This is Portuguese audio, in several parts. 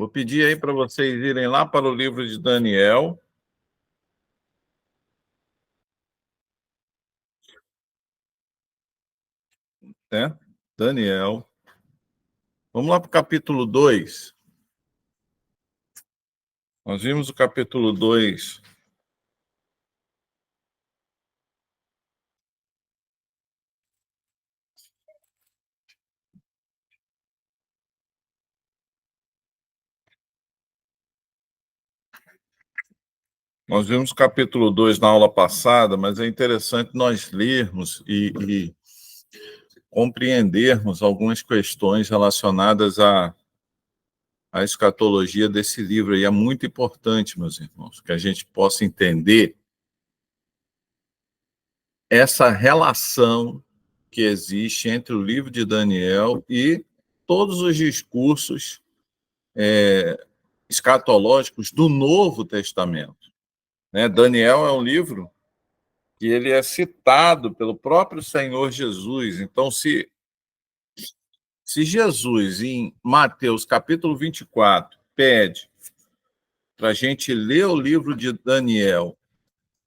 Vou pedir aí para vocês irem lá para o livro de Daniel. Né? Daniel. Vamos lá para o capítulo 2. Nós vimos o capítulo 2. Nós vimos o capítulo 2 na aula passada, mas é interessante nós lermos e compreendermos algumas questões relacionadas à escatologia desse livro. E é muito importante, meus irmãos, que a gente possa entender essa relação que existe entre o livro de Daniel e todos os discursos escatológicos do Novo Testamento. Né? Daniel é um livro que ele é citado pelo próprio Senhor Jesus. Então, se Jesus, em Mateus capítulo 24, pede para a gente ler o livro de Daniel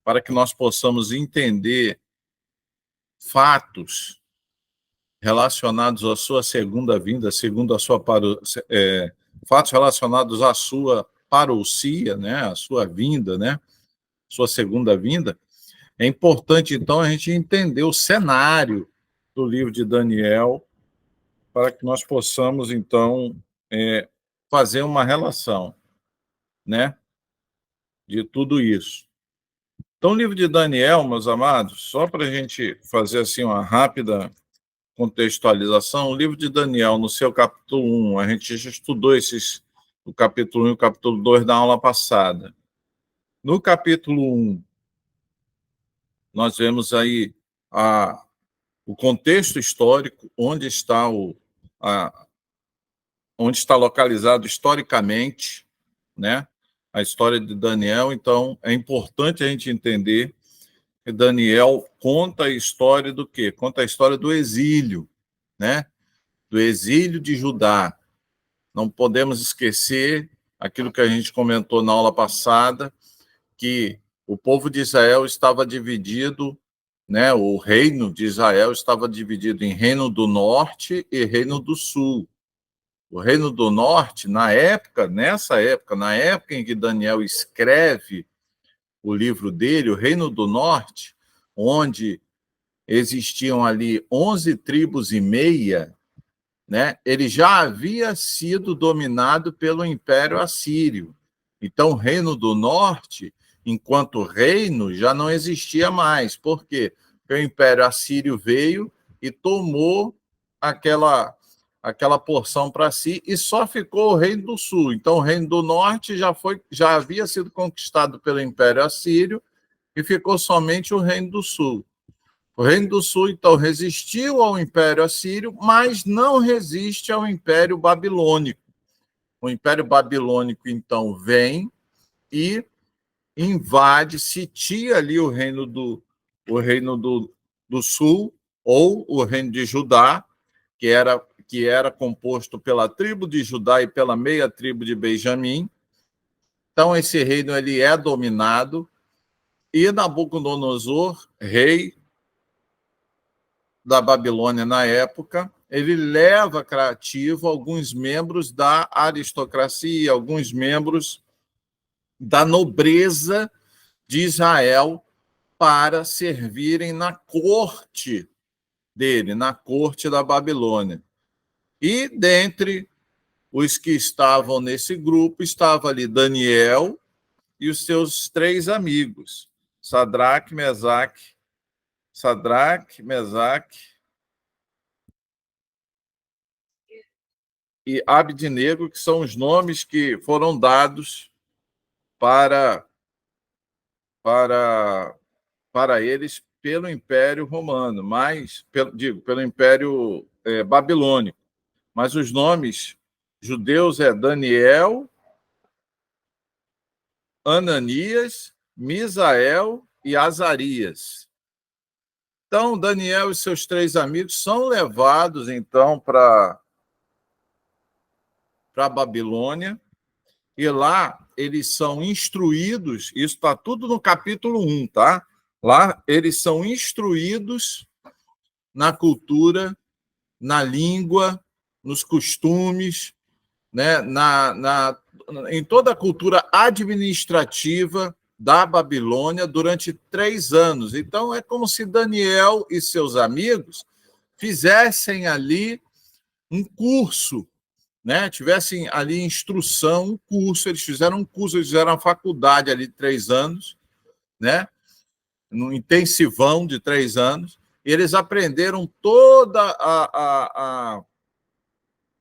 para que nós possamos entender fatos relacionados à sua segunda vinda, segundo a sua fatos relacionados à sua parousia, né, a sua vinda, né, sua segunda vinda, é importante então a gente entender o cenário do livro de Daniel para que nós possamos então fazer uma relação, né, de tudo isso. Então, o livro de Daniel, meus amados, só para a gente fazer assim uma rápida contextualização, o livro de Daniel, no seu capítulo 1, a gente já estudou o capítulo 1 e o capítulo 2 na aula passada. No capítulo 1, nós vemos aí o contexto histórico, onde está localizado historicamente, né, a história de Daniel. Então, é importante a gente entender que Daniel conta a história do quê? Conta a história do exílio, né? Do exílio de Judá. Não podemos esquecer aquilo que a gente comentou na aula passada, que o povo de Israel estava dividido, né? O reino de Israel estava dividido em Reino do Norte e Reino do Sul. O Reino do Norte, na época em que Daniel escreve o livro dele, o Reino do Norte, onde existiam ali 11 tribos e meia, né? Ele já havia sido dominado pelo Império Assírio. Então, o Reino do Norte, enquanto reino, já não existia mais. Por quê? Porque o Império Assírio veio e tomou aquela porção para si e só ficou o Reino do Sul. Então, o Reino do Norte já havia sido conquistado pelo Império Assírio e ficou somente o Reino do Sul. O Reino do Sul, então, resistiu ao Império Assírio, mas não resiste ao Império Babilônico. O Império Babilônico, então, vem e invade, sitia ali o reino do Sul, ou o Reino de Judá, que era composto pela tribo de Judá e pela meia tribo de Benjamim. Então, esse reino ele é dominado, e Nabucodonosor, rei da Babilônia na época, ele leva cativo alguns membros da aristocracia, alguns membros da nobreza de Israel para servirem na corte dele, na corte da Babilônia. E dentre os que estavam nesse grupo, estava ali Daniel e os seus 3 amigos, Sadraque, Mesaque e Abednego, que são os nomes que foram dados para, para, para eles pelo Império Romano, pelo Império Babilônico. Mas os nomes judeus é Daniel, Ananias, Misael e Azarias. Então, Daniel e seus 3 amigos são levados, então, para a Babilônia, e lá eles são instruídos, isso está tudo no capítulo 1, tá? Lá eles são instruídos na cultura, na língua, nos costumes, né? Em toda a cultura administrativa da Babilônia durante 3 anos. Então, é como se Daniel e seus amigos fizessem ali um curso, né? Tivessem ali instrução, um curso. Eles fizeram um curso, eles fizeram uma faculdade ali de 3 anos, né? No intensivão de 3 anos. E eles aprenderam toda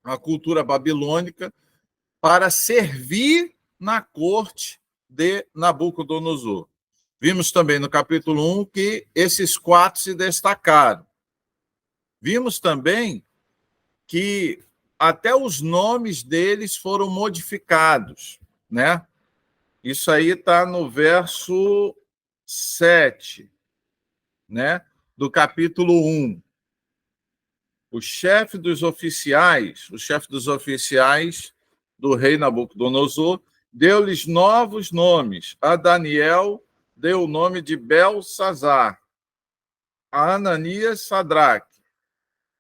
a cultura babilônica para servir na corte de Nabucodonosor. Vimos também no capítulo 1 que esses 4 se destacaram. Vimos também que até os nomes deles foram modificados, né? Isso aí está no verso 7, né? Do capítulo 1. O chefe dos oficiais do rei Nabucodonosor, deu-lhes novos nomes. A Daniel deu o nome de Belsazar, a Ananias, Sadraque,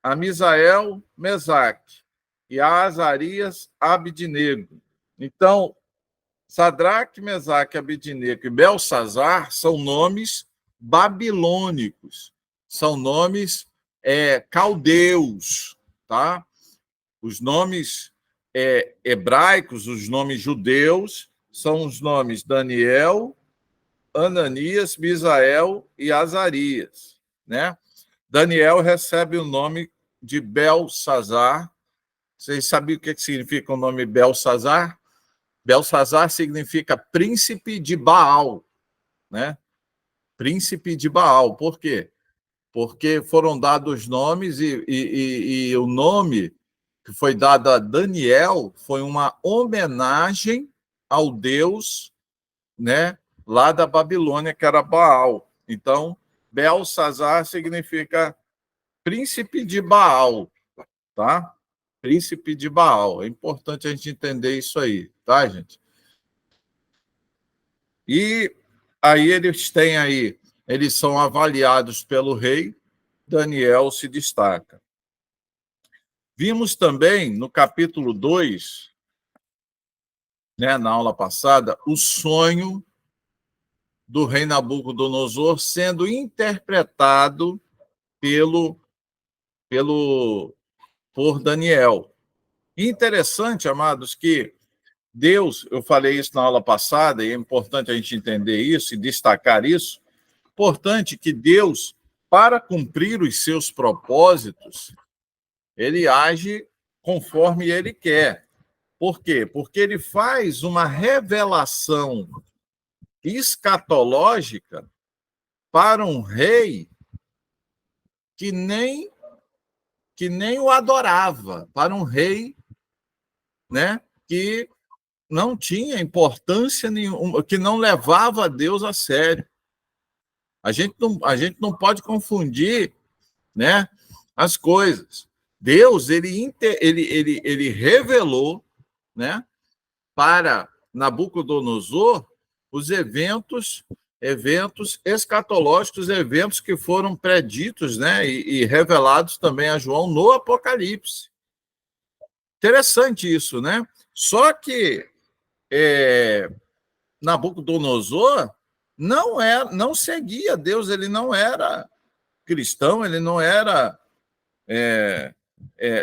a Misael, Mesaque, e a Azarias, Abidnego. Então, Sadraque, Mesaque, Abidnego e Belsazar são nomes babilônicos, são nomes caldeus, tá? Os nomes hebraicos, os nomes judeus, são os nomes Daniel, Ananias, Misael e Azarias, né? Daniel recebe o nome de Belsazar. Vocês sabiam o que significa o nome Belsazar? Belsazar significa príncipe de Baal, né? Príncipe de Baal. Por quê? Porque foram dados nomes e o nome que foi dado a Daniel foi uma homenagem ao deus, né, lá da Babilônia, que era Baal. Então, Belsazar significa príncipe de Baal, tá? Príncipe de Baal. É importante a gente entender isso aí, tá, gente? E aí eles são avaliados pelo rei, Daniel se destaca. Vimos também no capítulo 2, né, na aula passada, o sonho do rei Nabucodonosor sendo interpretado por Daniel. Interessante, amados, que Deus, eu falei isso na aula passada, e é importante a gente entender isso e destacar isso, importante que Deus, para cumprir os seus propósitos, ele age conforme ele quer. Por quê? Porque ele faz uma revelação escatológica para um rei que nem o adorava, para um rei, né, que não tinha importância nenhuma, que não levava a Deus a sério. A gente não pode confundir, né, as coisas. Deus ele revelou, né, para Nabucodonosor os eventos escatológicos, eventos que foram preditos, né, e revelados também a João no Apocalipse. Interessante isso, né? Só que Nabucodonosor não seguia Deus, ele não era cristão, ele não era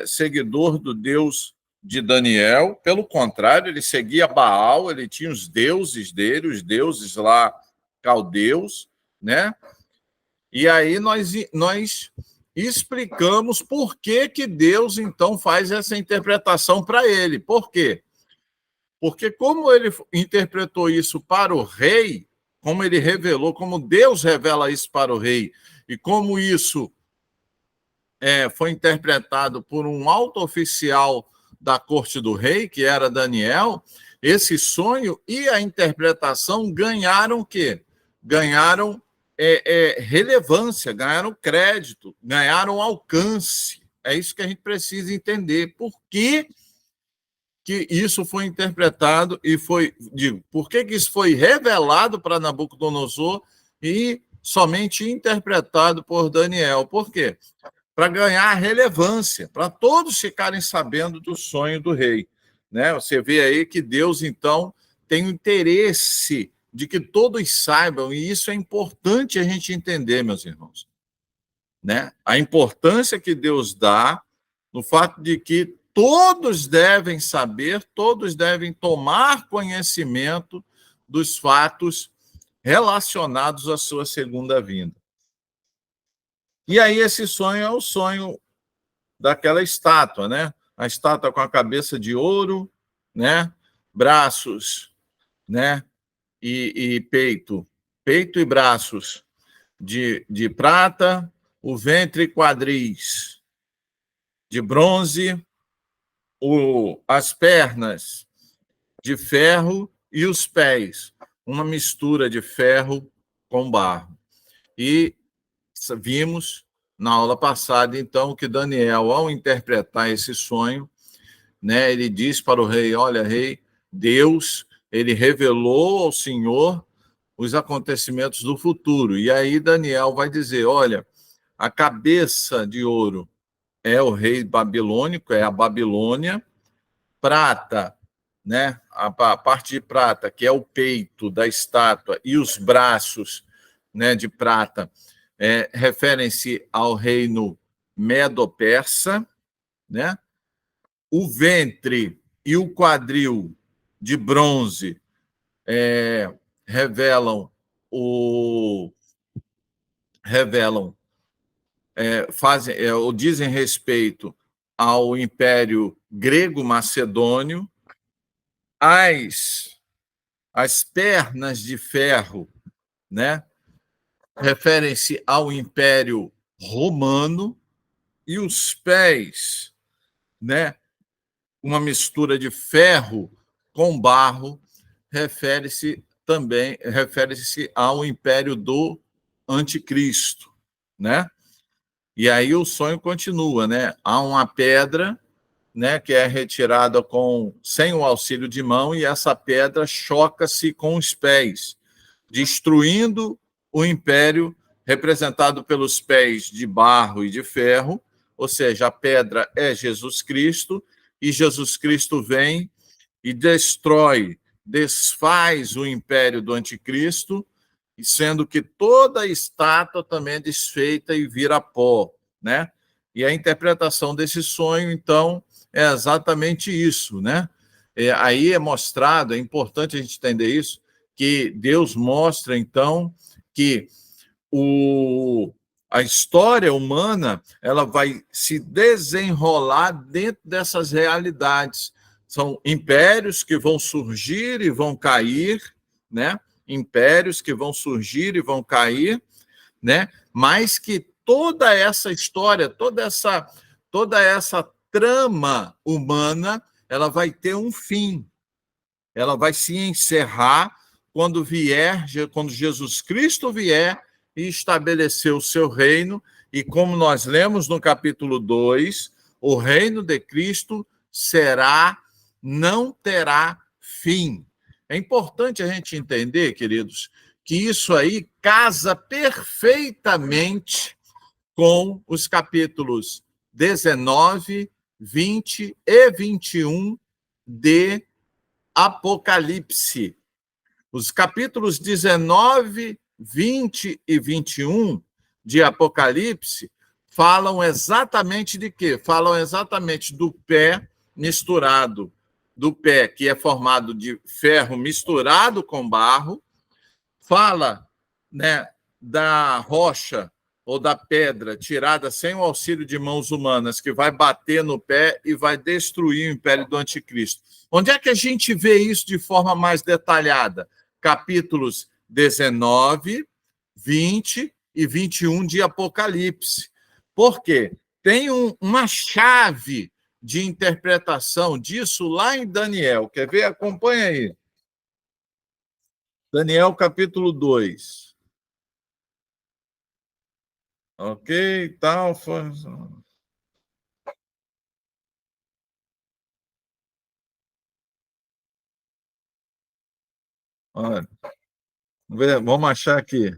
seguidor do Deus de Daniel, pelo contrário, ele seguia Baal, ele tinha os deuses dele, os deuses lá caldeus, né? E aí nós explicamos por que Deus, então, faz essa interpretação para ele. Por quê? Porque como ele interpretou isso para o rei, como ele revelou, como Deus revela isso para o rei, e como isso foi interpretado por um alto oficial da corte do rei, que era Daniel, esse sonho e a interpretação ganharam o quê? Ganharam relevância, ganharam crédito, ganharam alcance. É isso que a gente precisa entender. Por que que isso foi interpretado e foi, digo, por que isso foi revelado para Nabucodonosor e somente interpretado por Daniel? Por quê? Para ganhar relevância, para todos ficarem sabendo do sonho do rei. Né? Você vê aí que Deus, então, tem o interesse de que todos saibam, e isso é importante a gente entender, meus irmãos. Né? A importância que Deus dá no fato de que todos devem saber, todos devem tomar conhecimento dos fatos relacionados à sua segunda vinda. E aí esse sonho é o sonho daquela estátua, né? A estátua com a cabeça de ouro, né? Braços, né? E peito e braços de prata, o ventre e quadris de bronze, as pernas de ferro e os pés, uma mistura de ferro com barro. E vimos na aula passada, então, que Daniel, ao interpretar esse sonho, né, ele diz para o rei: olha, rei, Deus, ele revelou ao Senhor os acontecimentos do futuro. E aí Daniel vai dizer: olha, a cabeça de ouro é o rei babilônico, é a Babilônia, prata, né, a parte de prata, que é o peito da estátua, e os braços, né, de prata, referem-se ao reino medo-persa, né? O ventre e o quadril de bronze revelam o revelam fazem ou dizem respeito ao Império Grego-Macedônio. As pernas de ferro, né, referem-se ao Império Romano, e os pés, né, uma mistura de ferro com barro, refere-se ao Império do Anticristo, né? E aí o sonho continua, né? Há uma pedra, né, que é retirada sem o auxílio de mão, e essa pedra choca-se com os pés, destruindo o império representado pelos pés de barro e de ferro, ou seja, a pedra é Jesus Cristo, e Jesus Cristo vem e desfaz o império do anticristo, sendo que toda a estátua também é desfeita e vira pó, né? E a interpretação desse sonho, então, é exatamente isso, né? Aí é mostrado, é importante a gente entender isso, que Deus mostra, então, que a história humana ela vai se desenrolar dentro dessas realidades. São impérios que vão surgir e vão cair, né? Impérios que vão surgir e vão cair, né? Mas que toda essa história, toda essa trama humana, ela vai ter um fim. Ela vai se encerrar quando Jesus Cristo vier e estabelecer o seu reino, e como nós lemos no capítulo 2, o reino de Cristo não terá fim. É importante a gente entender, queridos, que isso aí casa perfeitamente com os capítulos 19, 20 e 21 de Apocalipse. Os capítulos 19, 20 e 21 de Apocalipse falam exatamente de quê? Falam exatamente do pé misturado, do pé que é formado de ferro misturado com barro, fala, né, da rocha ou da pedra tirada sem o auxílio de mãos humanas, que vai bater no pé e vai destruir o império do anticristo. Onde é que a gente vê isso de forma mais detalhada? Capítulos 19, 20 e 21 de Apocalipse. Por quê? Tem uma chave de interpretação disso lá em Daniel. Quer ver? Acompanha aí. Daniel, capítulo 2. Ok, tal. Olha, vamos achar aqui.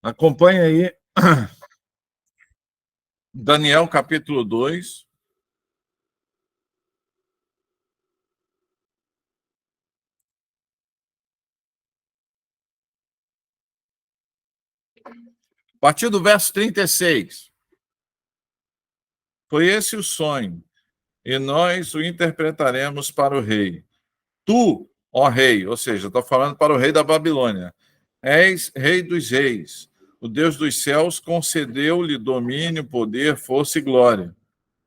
Acompanhe aí Daniel capítulo 2. A partir do verso 36. Foi esse o sonho, e nós o interpretaremos para o rei. Tu, ó rei, ou seja, estou falando para o rei da Babilônia, és rei dos reis. O Deus dos céus concedeu-lhe domínio, poder, força e glória.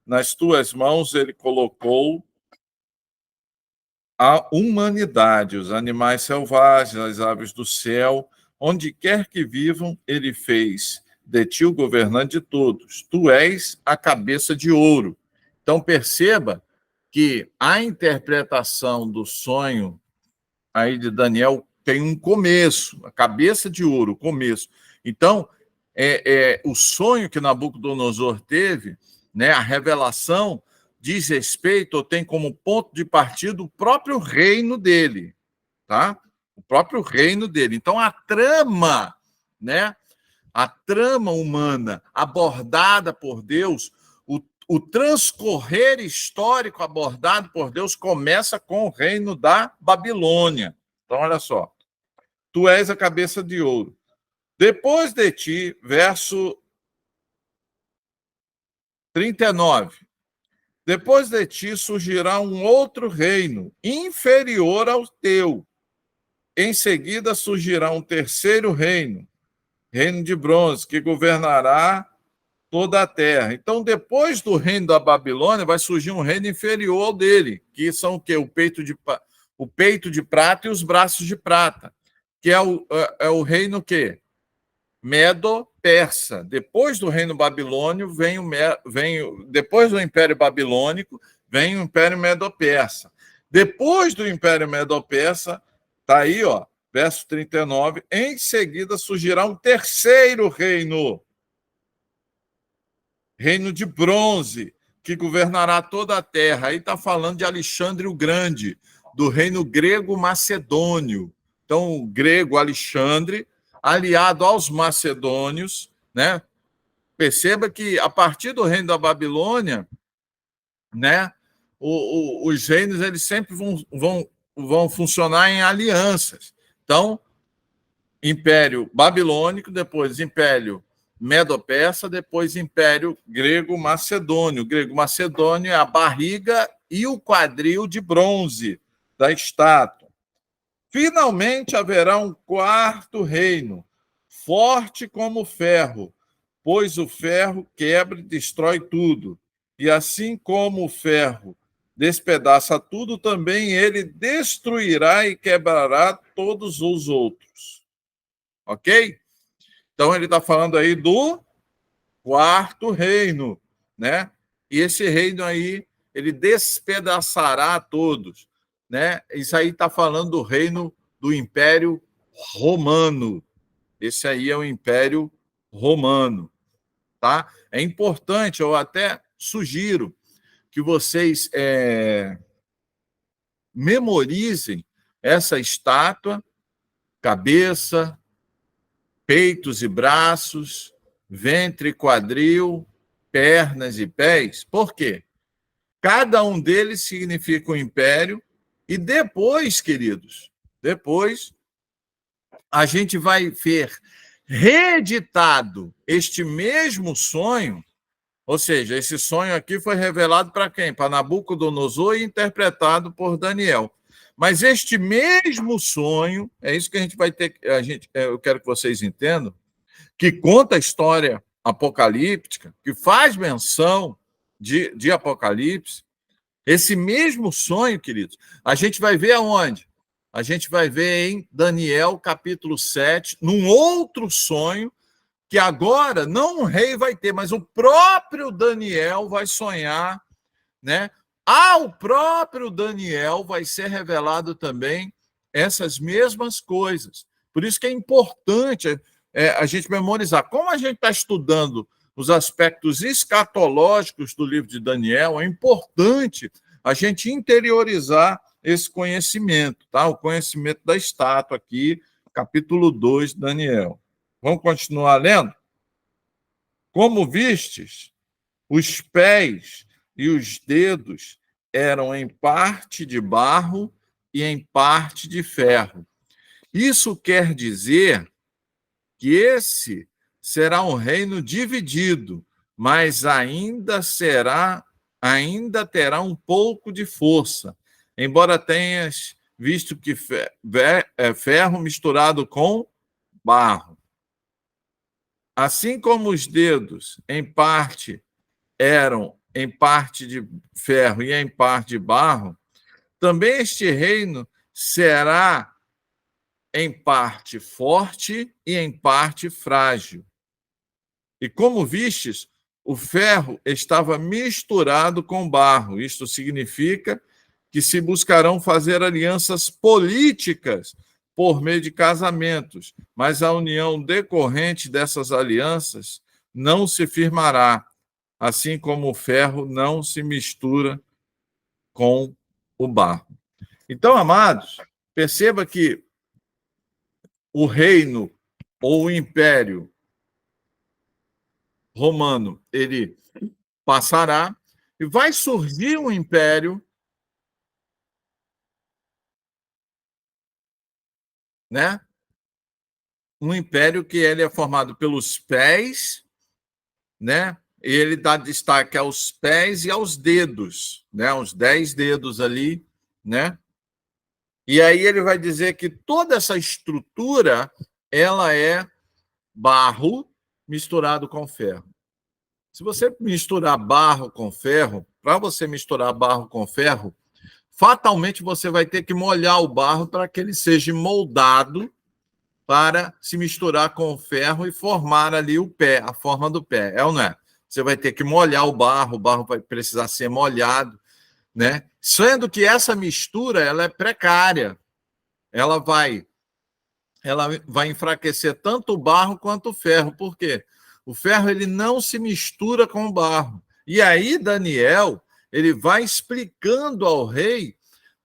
Nas tuas mãos ele colocou a humanidade, os animais selvagens, as aves do céu, onde quer que vivam, ele fez de ti o governante de todos. Tu és a cabeça de ouro. Então perceba que a interpretação do sonho aí de Daniel tem um começo, a cabeça de ouro, o começo. Então, o sonho que Nabucodonosor teve, né, a revelação, diz respeito, ou tem como ponto de partida o próprio reino dele, tá? O próprio reino dele. Então, a trama, né, a trama humana abordada por Deus, o transcorrer histórico abordado por Deus começa com o reino da Babilônia. Então, olha só. Tu és a cabeça de ouro. Depois de ti, verso 39. Depois de ti surgirá um outro reino, inferior ao teu. Em seguida surgirá um terceiro reino, reino de bronze, que governará toda a terra. Então, depois do reino da Babilônia, vai surgir um reino inferior ao dele, que são o quê? O peito de prata e os braços de prata, que é o reino quê? Medo-Persa. Depois do reino babilônio, depois do Império Babilônico, vem o Império Medo-Persa. Depois do Império Medo-Persa, está aí, ó, verso 39, em seguida surgirá um terceiro reino, reino de bronze, que governará toda a terra. Aí está falando de Alexandre o Grande, do reino grego-macedônio. Então, o grego Alexandre, aliado aos macedônios, né? Perceba que a partir do reino da Babilônia, né, os reinos eles sempre vão funcionar em alianças. Então, Império Babilônico, depois Império Medo-Persa, depois Império Grego-Macedônio. O grego-macedônio é a barriga e o quadril de bronze da estátua. Finalmente haverá um quarto reino, forte como o ferro, pois o ferro quebra e destrói tudo. E assim como o ferro despedaça tudo, também ele destruirá e quebrará todos os outros. Ok? Então ele está falando aí do quarto reino, né? E esse reino aí, ele despedaçará todos, né? Isso aí está falando do reino do Império Romano. Esse aí é o Império Romano, tá? É importante, eu até sugiro que vocês memorizem essa estátua, cabeça, peitos e braços, ventre e quadril, pernas e pés. Por quê? Cada um deles significa um império. E depois, queridos, depois a gente vai ver reeditado este mesmo sonho, ou seja, esse sonho aqui foi revelado para quem? Para Nabucodonosor e interpretado por Daniel. Mas este mesmo sonho, é isso que a gente vai ter, eu quero que vocês entendam, que conta a história apocalíptica, que faz menção de Apocalipse, esse mesmo sonho, queridos, a gente vai ver aonde? A gente vai ver em Daniel, capítulo 7, num outro sonho, que agora não um rei vai ter, mas o próprio Daniel vai sonhar, né? Ao próprio Daniel vai ser revelado também essas mesmas coisas. Por isso que é importante a gente memorizar. Como a gente está estudando os aspectos escatológicos do livro de Daniel, é importante a gente interiorizar esse conhecimento, tá? O conhecimento da estátua aqui, capítulo 2 de Daniel. Vamos continuar lendo? Como vistes, os pés e os dedos eram em parte de barro e em parte de ferro. Isso quer dizer que esse será um reino dividido, mas ainda terá um pouco de força, embora tenhas visto que ferro misturado com barro. Assim como os dedos, em parte, eram em parte de ferro e em parte de barro, também este reino será em parte forte e em parte frágil. E como vistes, o ferro estava misturado com barro. Isto significa que se buscarão fazer alianças políticas por meio de casamentos, mas a união decorrente dessas alianças não se firmará, assim como o ferro não se mistura com o barro. Então, amados, perceba que o reino ou o império romano, ele passará e vai surgir um império, né? Um império que ele é formado pelos pés, né? E ele dá destaque aos pés e aos dedos, né? Os 10 dedos ali, né? E aí ele vai dizer que toda essa estrutura ela é barro misturado com ferro. Se você misturar barro com ferro, para você misturar barro com ferro, fatalmente você vai ter que molhar o barro para que ele seja moldado para se misturar com o ferro e formar ali o pé, a forma do pé. É ou não é? Você vai ter que molhar o barro vai precisar ser molhado, né? Sendo que essa mistura ela é precária. Ela vai enfraquecer tanto o barro quanto o ferro. Por quê? O ferro ele não se mistura com o barro. E aí Daniel, ele vai explicando ao rei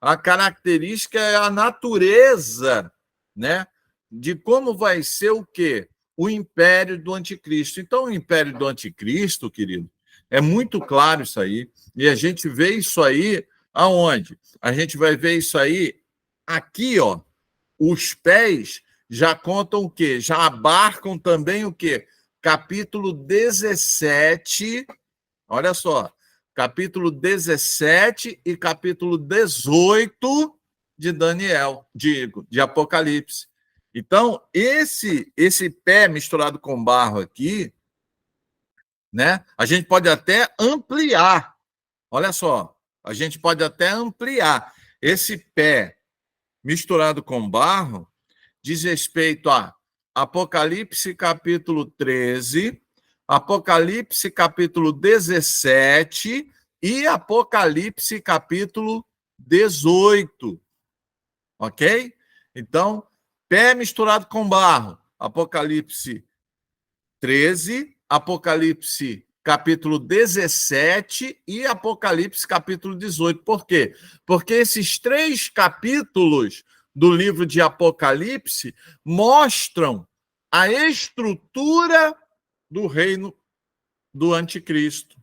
a característica, a natureza, né, de como vai ser o quê? O império do anticristo. Então, o império do anticristo, querido, é muito claro isso aí. E a gente vê isso aí aonde? A gente vai ver isso aí aqui, ó. Os pés já contam o quê? Já abarcam também o quê? Capítulo 17, olha só, capítulo 17 e capítulo 18 de Daniel, de Apocalipse. Então, esse pé misturado com barro aqui, né? A gente pode até ampliar. Olha só, a gente pode até ampliar. Esse pé misturado com barro diz respeito a Apocalipse capítulo 13, Apocalipse capítulo 17 e Apocalipse capítulo 18. Ok? Então, pé misturado com barro, Apocalipse 13, Apocalipse capítulo 17 e Apocalipse capítulo 18. Por quê? Porque esses 3 capítulos do livro de Apocalipse mostram a estrutura do reino do anticristo.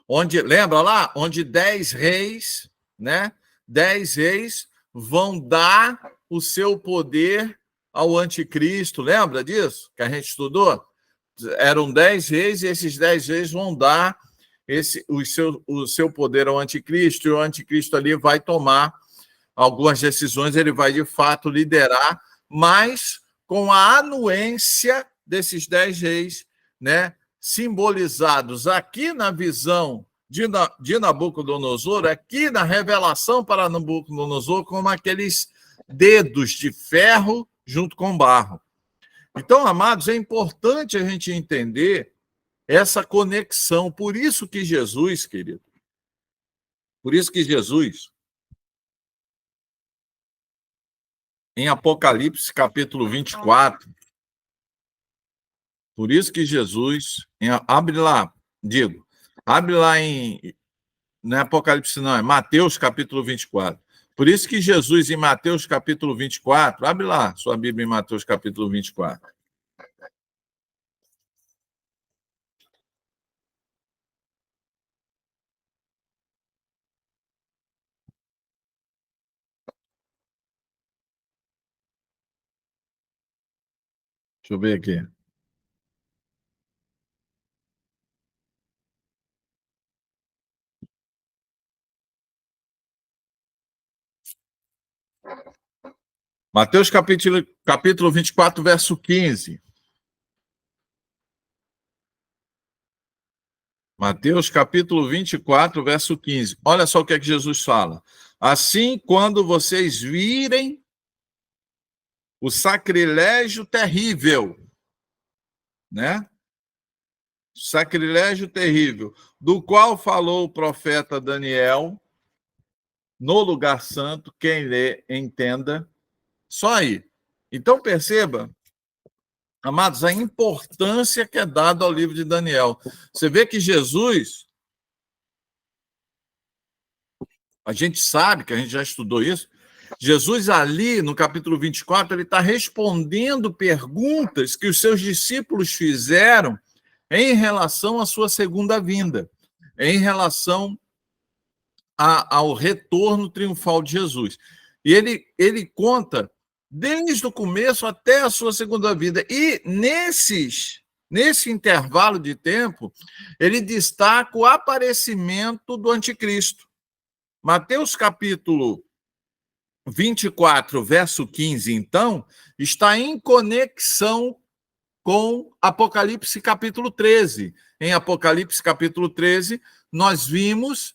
Onde, lembra lá? Onde 10 reis, né? 10 reis vão dar o seu poder ao anticristo. Lembra disso? Que a gente estudou? Eram 10 reis e esses 10 reis vão dar o seu poder ao anticristo, e o anticristo ali vai tomar algumas decisões, ele vai de fato liderar, mas com a anuência desses 10 reis, né, simbolizados aqui na visão de Nabucodonosor, aqui na revelação para Nabucodonosor, como aqueles dedos de ferro junto com barro. Então, amados, é importante a gente entender essa conexão. Por isso que Jesus, querido, por isso que Jesus, em Apocalipse capítulo 24, por isso que Jesus, abre lá não é Apocalipse, não, é Mateus capítulo 24. Por isso que Jesus, em Mateus capítulo 24, abre lá sua Bíblia em Mateus capítulo 24. Deixa eu ver aqui. Mateus capítulo 24, verso 15. Mateus capítulo 24, verso 15. Olha só o que é que Jesus fala. Assim, quando vocês virem o sacrilégio terrível, né? Sacrilégio terrível, do qual falou o profeta Daniel, no lugar santo, quem lê, entenda. Só aí. Então, perceba, amados, a importância que é dada ao livro de Daniel. Você vê que Jesus, a gente sabe, que a gente já estudou isso, Jesus ali, no capítulo 24, ele está respondendo perguntas que os seus discípulos fizeram em relação à sua segunda vinda, em relação ao retorno triunfal de Jesus. E ele conta desde o começo até a sua segunda vida. E nesse intervalo de tempo, ele destaca o aparecimento do anticristo. Mateus capítulo 24, verso 15, então, está em conexão com Apocalipse capítulo 13. Em Apocalipse capítulo 13, nós vemos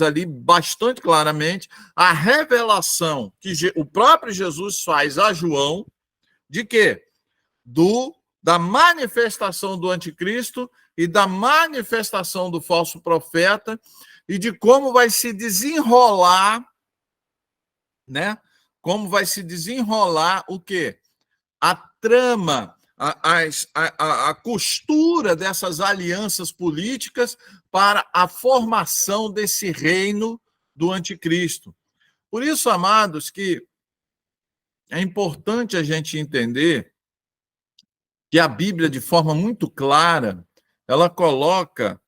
ali bastante claramente a revelação que o próprio Jesus faz a João de quê? Da manifestação do anticristo e da manifestação do falso profeta e de como vai se desenrolar, né? Como vai se desenrolar o quê? A trama, a costura dessas alianças políticas para a formação desse reino do anticristo. Por isso, amados, que é importante a gente entender que a Bíblia, de forma muito clara, ela coloca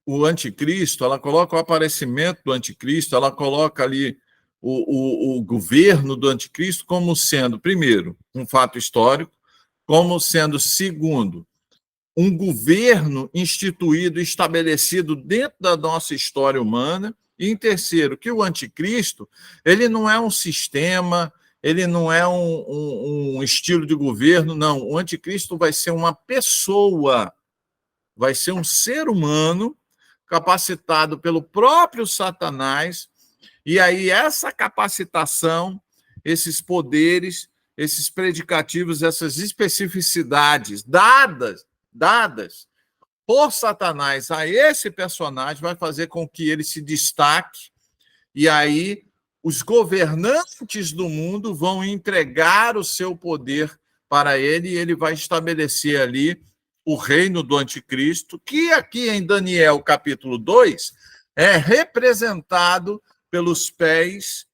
o anticristo, ela coloca o aparecimento do anticristo, ela coloca ali o governo do anticristo como sendo, primeiro, um fato histórico, como sendo, segundo, um governo instituído, estabelecido dentro da nossa história humana, e em terceiro, que o anticristo, ele não é um sistema, ele não é um estilo de governo, não. O anticristo vai ser uma pessoa, vai ser um ser humano capacitado pelo próprio Satanás, e aí essa capacitação, esses poderes, esses predicativos, essas especificidades dadas por Satanás a esse personagem vai fazer com que ele se destaque, e aí os governantes do mundo vão entregar o seu poder para ele, e ele vai estabelecer ali o reino do anticristo, que aqui em Daniel capítulo 2 é representado pelos pés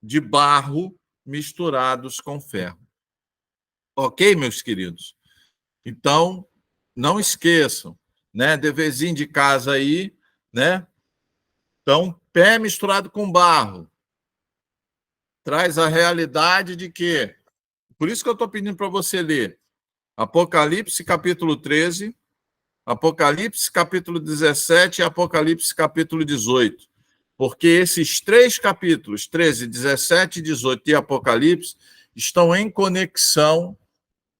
de barro misturados com ferro. Ok, meus queridos? Então, não esqueçam, né? Deverzinho de casa aí, né? Então, pé misturado com barro traz a realidade de que, por isso que eu estou pedindo para você ler Apocalipse capítulo 13, Apocalipse capítulo 17 e Apocalipse capítulo 18. Porque esses três capítulos, 13, 17, 18 e Apocalipse, estão em conexão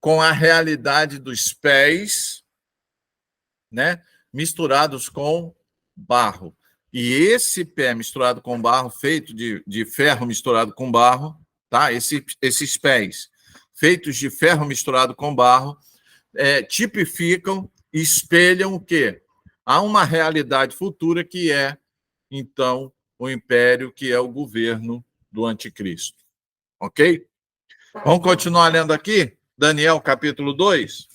com a realidade dos pés, né, misturados com barro. E esse pé misturado com barro, feito de ferro misturado com barro, tá? Esses pés feitos de ferro misturado com barro, tipificam, espelham o quê? Há uma realidade futura que é, então, o império, que é o governo do anticristo. Ok? Vamos continuar lendo aqui? Daniel, capítulo 2.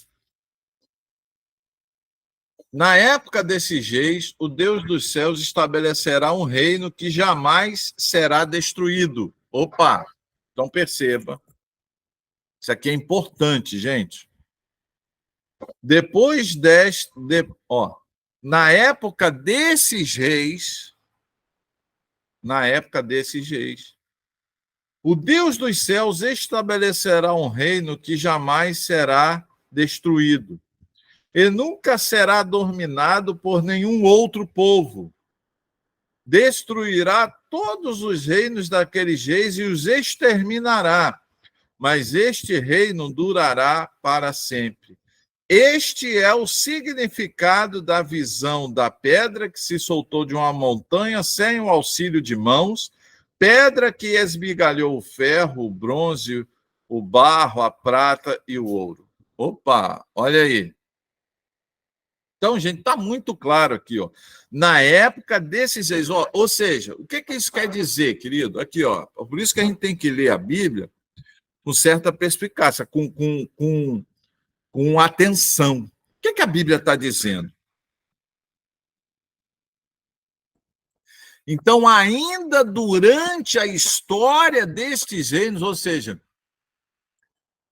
Na época desses reis, o Deus dos céus estabelecerá um reino que jamais será destruído. Opa! Então perceba, isso aqui é importante, gente. Depois na época desses reis, o Deus dos céus estabelecerá um reino que jamais será destruído e nunca será dominado por nenhum outro povo. Destruirá todos os reinos daqueles reis e os exterminará, mas este reino durará para sempre. Este é o significado da visão da pedra que se soltou de uma montanha sem o auxílio de mãos, pedra que esmigalhou o ferro, o bronze, o barro, a prata e o ouro. Opa, olha aí. Então, gente, está muito claro aqui, ó. Na época desses reis, ou seja, o que isso quer dizer, querido? Aqui, ó. Por isso que a gente tem que ler a Bíblia com certa perspicácia, com atenção. O que a Bíblia está dizendo? Então, ainda durante a história destes reinos, ou seja,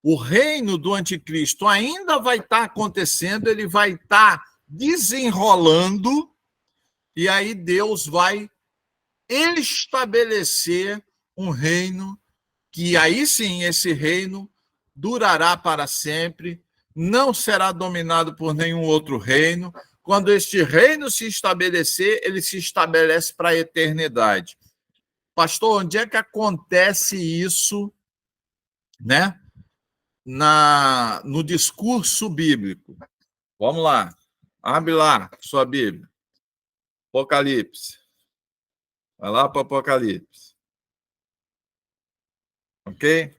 o reino do anticristo ainda vai estar acontecendo, ele vai estar desenrolando, e aí Deus vai estabelecer um reino que aí sim esse reino durará para sempre, não será dominado por nenhum outro reino. Quando este reino se estabelecer, ele se estabelece para a eternidade. Pastor, onde é que acontece isso, né? No discurso bíblico. Vamos lá. Abre lá sua Bíblia. Apocalipse. Vai lá para o Apocalipse. Ok?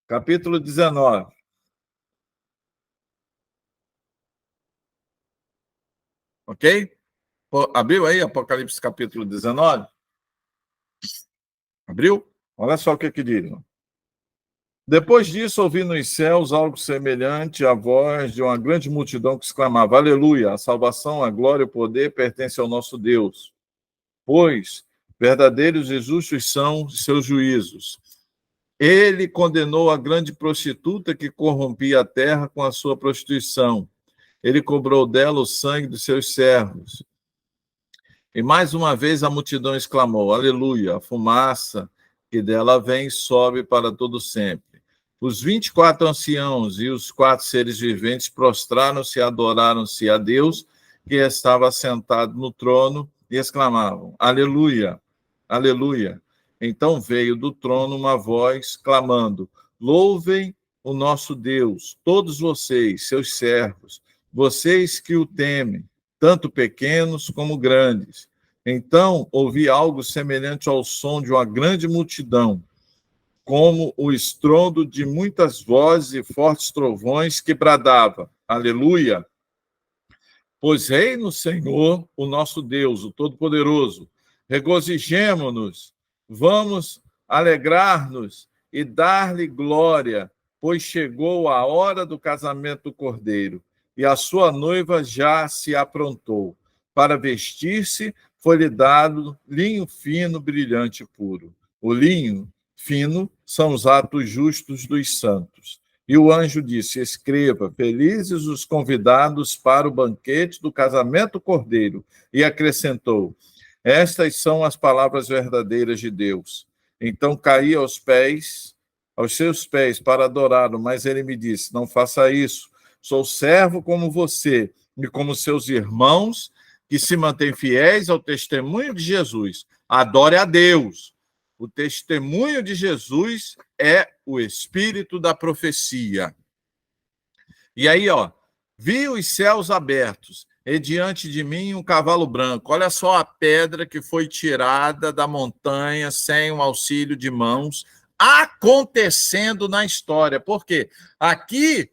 Capítulo 19. Ok? Abriu aí Apocalipse capítulo 19? Abriu? Olha só o que diz. Depois disso, ouvi nos céus algo semelhante à voz de uma grande multidão que exclamava: Aleluia! A salvação, a glória e o poder pertencem ao nosso Deus, pois verdadeiros e justos são seus juízos. Ele condenou a grande prostituta que corrompia a terra com a sua prostituição. Ele cobrou dela o sangue dos seus servos. E mais uma vez a multidão exclamou: Aleluia! A fumaça que dela vem sobe para todo sempre. Os 24 anciãos e os 4 seres viventes prostraram-se e adoraram-se a Deus, que estava sentado no trono, e exclamavam: Aleluia! Aleluia! Então veio do trono uma voz clamando: Louvem o nosso Deus, todos vocês, seus servos, vocês que o temem, tanto pequenos como grandes. Então ouvi algo semelhante ao som de uma grande multidão, como o estrondo de muitas vozes e fortes trovões que bradava: Aleluia! Pois reina o Senhor, o nosso Deus, o Todo-Poderoso. Regozijemo-nos, vamos alegrar-nos e dar-lhe glória, pois chegou a hora do casamento do Cordeiro, e a sua noiva já se aprontou. Para vestir-se, foi-lhe dado linho fino, brilhante e puro. O linho fino são os atos justos dos santos. E o anjo disse: Escreva, felizes os convidados para o banquete do casamento do Cordeiro. E acrescentou: Estas são as palavras verdadeiras de Deus. Então caí aos seus pés, para adorá-lo, mas ele me disse: Não faça isso. Sou servo como você e como seus irmãos, que se mantêm fiéis ao testemunho de Jesus. Adore a Deus. O testemunho de Jesus é o espírito da profecia. E aí, ó, vi os céus abertos e diante de mim um cavalo branco. Olha só a pedra que foi tirada da montanha sem o auxílio de mãos, acontecendo na história. Por quê? Aqui,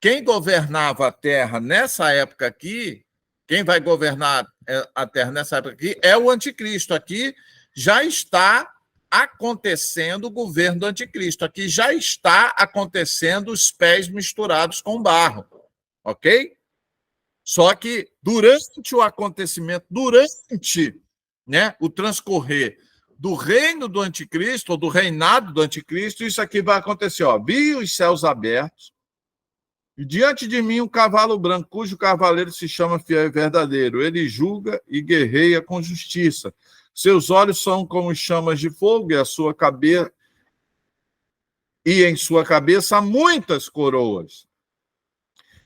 quem governava a terra nessa época aqui, quem vai governar a terra nessa época aqui é o anticristo. Aqui já está acontecendo o governo do anticristo. Aqui já está acontecendo os pés misturados com barro. Ok? Só que durante o acontecimento, durante, né, o transcorrer do reino do anticristo, ou do reinado do anticristo, isso aqui vai acontecer. Ó. Vi os céus abertos, e diante de mim um cavalo branco, cujo cavaleiro se chama Fiel e Verdadeiro. Ele julga e guerreia com justiça. Seus olhos são como chamas de fogo, e a sua cabeça, e em sua cabeça há muitas coroas.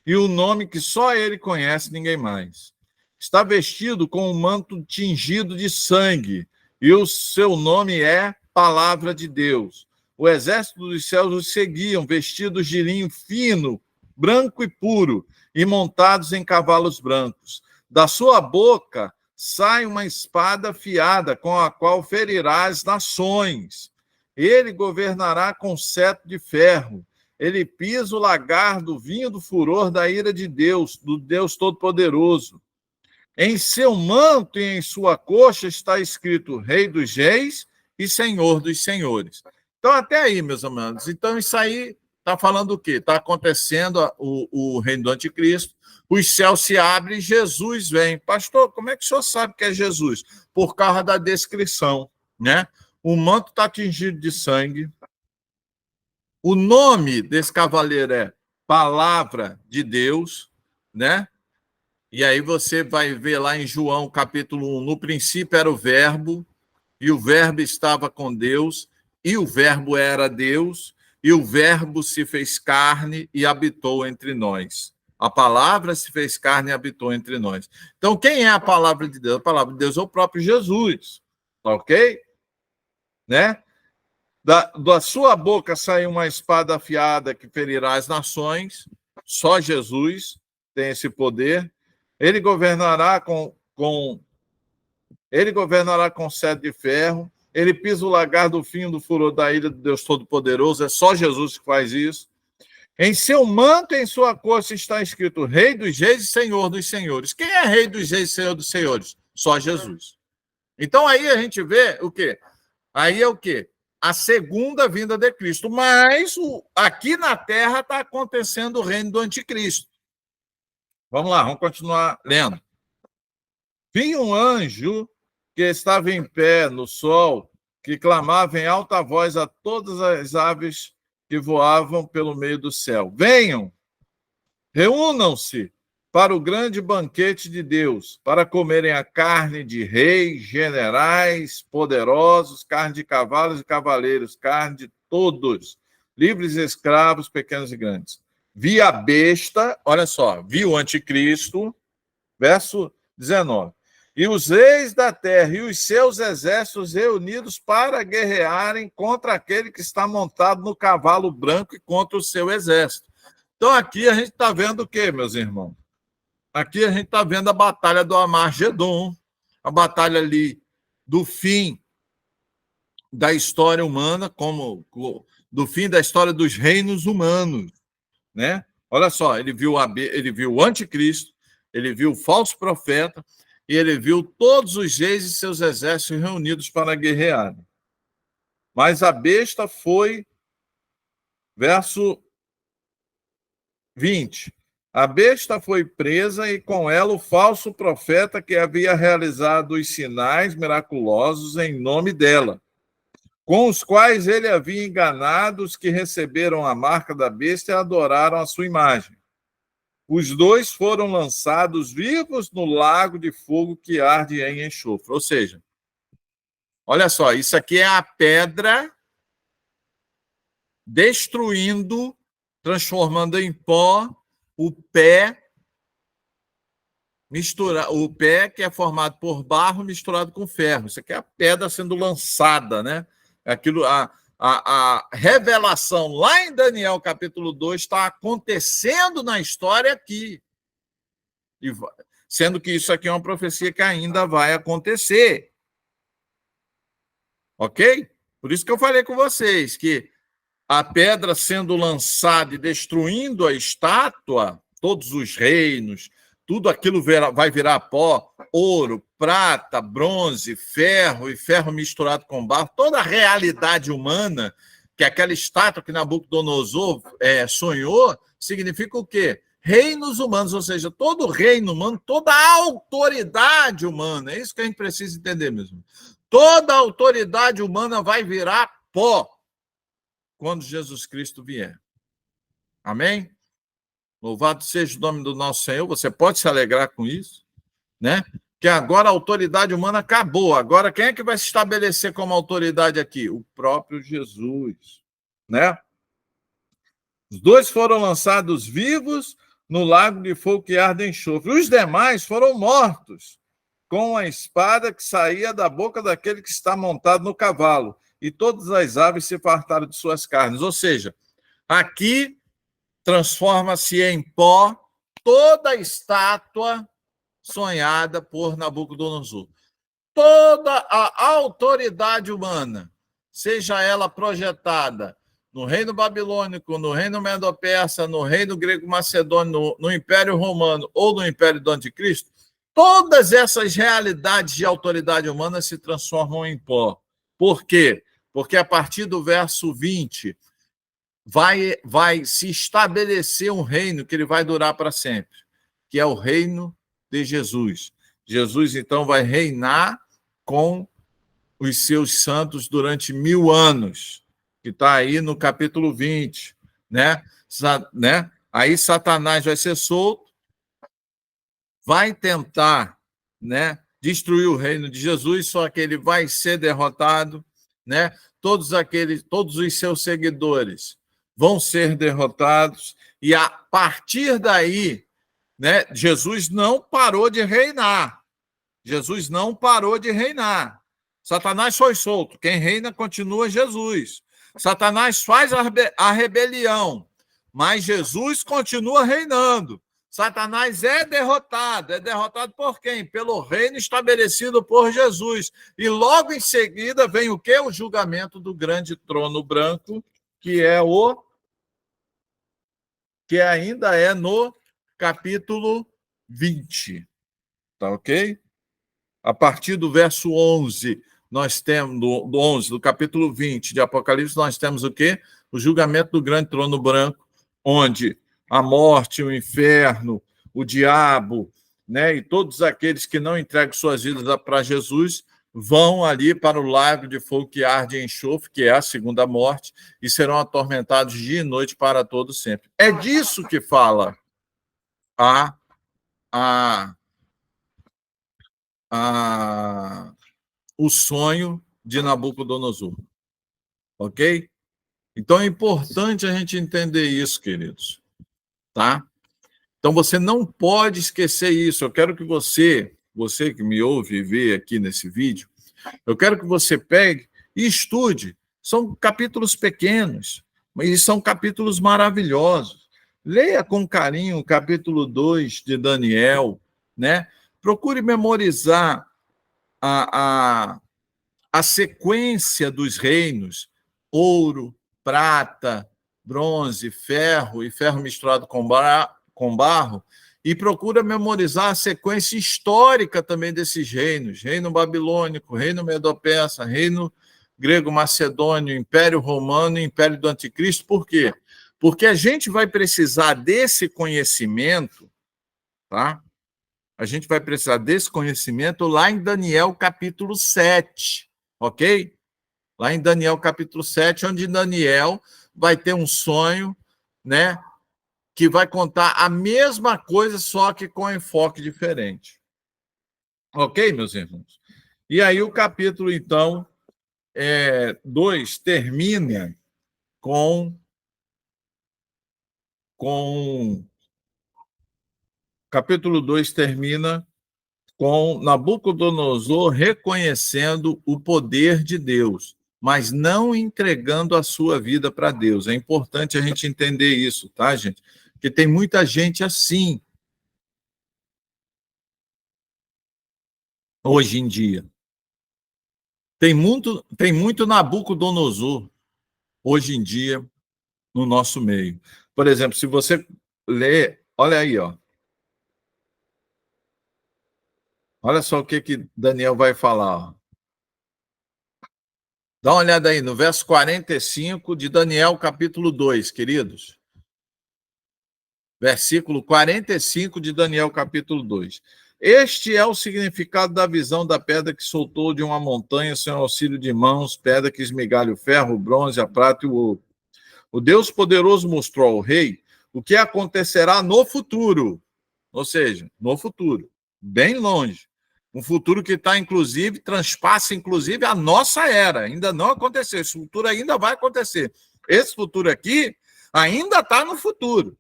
E o nome que só ele conhece, ninguém mais. Está vestido com um manto tingido de sangue, e o seu nome é Palavra de Deus. O exército dos céus os seguiam, vestidos de linho fino, branco e puro, e montados em cavalos brancos. Da sua boca sai uma espada afiada, com a qual ferirá as nações. Ele governará com cetro de ferro. Ele pisa o lagar do vinho do furor da ira de Deus, do Deus Todo-Poderoso. Em seu manto e em sua coxa está escrito Rei dos Reis e Senhor dos Senhores. Então, até aí, meus amados. Então, isso aí está falando o quê? Está acontecendo o reino do anticristo, os céus se abrem e Jesus vem. Pastor, como é que o senhor sabe que é Jesus? Por causa da descrição, né? O manto está tingido de sangue. O nome desse cavaleiro é Palavra de Deus, né? E aí você vai ver lá em João, capítulo 1, no princípio era o verbo, e o verbo estava com Deus, e o verbo era Deus, e o verbo se fez carne e habitou entre nós. A palavra se fez carne e habitou entre nós. Então, quem é a palavra de Deus? A palavra de Deus é o próprio Jesus, ok? Né? Da sua boca saiu uma espada afiada que ferirá as nações. Só Jesus tem esse poder. Ele governará com cetro de ferro. Ele pisa o lagar do fim do furor da ira do Deus Todo-Poderoso. É só Jesus que faz isso. Em seu manto e em sua coxa está escrito Rei dos Reis e Senhor dos Senhores. Quem é Rei dos Reis e Senhor dos Senhores? Só Jesus. Então aí a gente vê o quê? Aí é o quê? A segunda vinda de Cristo. Mas aqui na Terra está acontecendo o reino do anticristo. Vamos lá, vamos continuar lendo. Vi um anjo que estava em pé no sol, que clamava em alta voz a todas as aves que voavam pelo meio do céu. Venham, reúnam-se para o grande banquete de Deus, para comerem a carne de reis, generais, poderosos, carne de cavalos e cavaleiros, carne de todos, livres e escravos, pequenos e grandes. Vi a besta, olha só, vi o anticristo, verso 19. E os reis da terra e os seus exércitos reunidos para guerrearem contra aquele que está montado no cavalo branco e contra o seu exército. Então, aqui a gente está vendo o quê, meus irmãos? Aqui a gente está vendo a batalha do Armagedon, a batalha ali do fim da história humana, como do fim da história dos reinos humanos, né? Olha só, ele viu o anticristo, ele viu o falso profeta, e ele viu todos os reis e seus exércitos reunidos para guerrear. Mas a besta foi, verso 20, a besta foi presa e com ela o falso profeta que havia realizado os sinais miraculosos em nome dela, com os quais ele havia enganado os que receberam a marca da besta e adoraram a sua imagem. Os dois foram lançados vivos no lago de fogo que arde em enxofre. Ou seja, olha só, isso aqui é a pedra destruindo, transformando em pó o pé que é formado por barro misturado com ferro. Isso aqui é a pedra sendo lançada, né? Aquilo, a revelação lá em Daniel, capítulo 2, está acontecendo na história aqui. Sendo que isso aqui é uma profecia que ainda vai acontecer. Ok? Por isso que eu falei com vocês que a pedra sendo lançada e destruindo a estátua, todos os reinos, tudo aquilo vai virar pó, ouro, prata, bronze, ferro e ferro misturado com barro, toda a realidade humana, que aquela estátua que Nabucodonosor sonhou, significa o quê? reinos humanos, ou seja, todo reino humano, toda autoridade humana, é isso que a gente precisa entender mesmo. Toda autoridade humana vai virar pó quando Jesus Cristo vier. Amém? Louvado seja o nome do nosso Senhor. Você pode se alegrar com isso, né? Que agora a autoridade humana acabou. Agora quem é que vai se estabelecer como autoridade aqui? O próprio Jesus, né? Os dois foram lançados vivos no lago de fogo que arde em enxofre. Os demais foram mortos com a espada que saía da boca daquele que está montado no cavalo. E todas as aves se fartaram de suas carnes. Ou seja, aqui transforma-se em pó toda a estátua sonhada por Nabucodonosor. Toda a autoridade humana, seja ela projetada no reino babilônico, no reino medo-persa, no reino grego-macedônio, no Império Romano ou no Império do Anticristo, todas essas realidades de autoridade humana se transformam em pó. Por quê? Porque a partir do verso 20 vai se estabelecer um reino que ele vai durar para sempre, que é o reino de Jesus. Jesus, então, vai reinar com os seus santos durante 1000 anos, que está aí no capítulo 20, né? Aí Satanás vai ser solto, vai tentar, né, destruir o reino de Jesus, só que ele vai ser derrotado, né? Todos os seus seguidores vão ser derrotados e a partir daí, né, Jesus não parou de reinar. Jesus não parou de reinar. Satanás foi solto. Quem reina continua Jesus. Satanás faz a rebelião, mas Jesus continua reinando. Satanás é derrotado. É derrotado por quem? Pelo reino estabelecido por Jesus. E logo em seguida vem o quê? O julgamento do grande trono branco, que ainda é no capítulo 20. Tá ok? A partir do verso 11, nós temos, do 11, do capítulo 20 de Apocalipse, nós temos o quê? O julgamento do grande trono branco, onde a morte, o inferno, o diabo, né, e todos aqueles que não entregam suas vidas para Jesus vão ali para o lago de fogo que arde em enxofre, que é a segunda morte, e serão atormentados dia e noite para todo sempre. É disso que fala a, a, o sonho de Nabucodonosor. Ok? Então é importante a gente entender isso, queridos. Tá? Então você não pode esquecer isso. Eu quero que você que me ouve e vê aqui nesse vídeo, eu quero que você pegue e estude. São capítulos pequenos, mas são capítulos maravilhosos. Leia com carinho o capítulo 2 de Daniel, né? Procure memorizar a sequência dos reinos: ouro, prata, bronze, ferro e ferro misturado com barro, e procura memorizar a sequência histórica também desses reinos: reino babilônico, reino medo-persa, reino grego-macedônio, Império Romano e Império do Anticristo. Por quê? Porque a gente vai precisar desse conhecimento, tá? A gente vai precisar desse conhecimento lá em Daniel capítulo 7, ok? Lá em Daniel capítulo 7, onde Daniel vai ter um sonho, né, que vai contar a mesma coisa, só que com enfoque diferente. Ok, meus irmãos? E aí o capítulo, então, 2 termina com capítulo 2 termina com Nabucodonosor reconhecendo o poder de Deus, mas não entregando a sua vida para Deus. É importante a gente entender isso, tá, gente? Porque tem muita gente assim hoje em dia. Tem muito Nabucodonosor hoje em dia no nosso meio. Por exemplo, se você lê, olha aí, ó. Olha só o que Daniel vai falar, ó. Dá uma olhada aí no verso 45 de Daniel, capítulo 2, queridos. Versículo 45 de Daniel, capítulo 2. Este é o significado da visão da pedra que soltou de uma montanha sem auxílio de mãos, pedra que esmigalha o ferro, o bronze, a prata e o ouro. O Deus poderoso mostrou ao rei o que acontecerá no futuro, ou seja, no futuro, bem longe. Um futuro que está, inclusive, transpassa, inclusive, a nossa era. Ainda não aconteceu. Esse futuro ainda vai acontecer. Esse futuro aqui ainda está no futuro.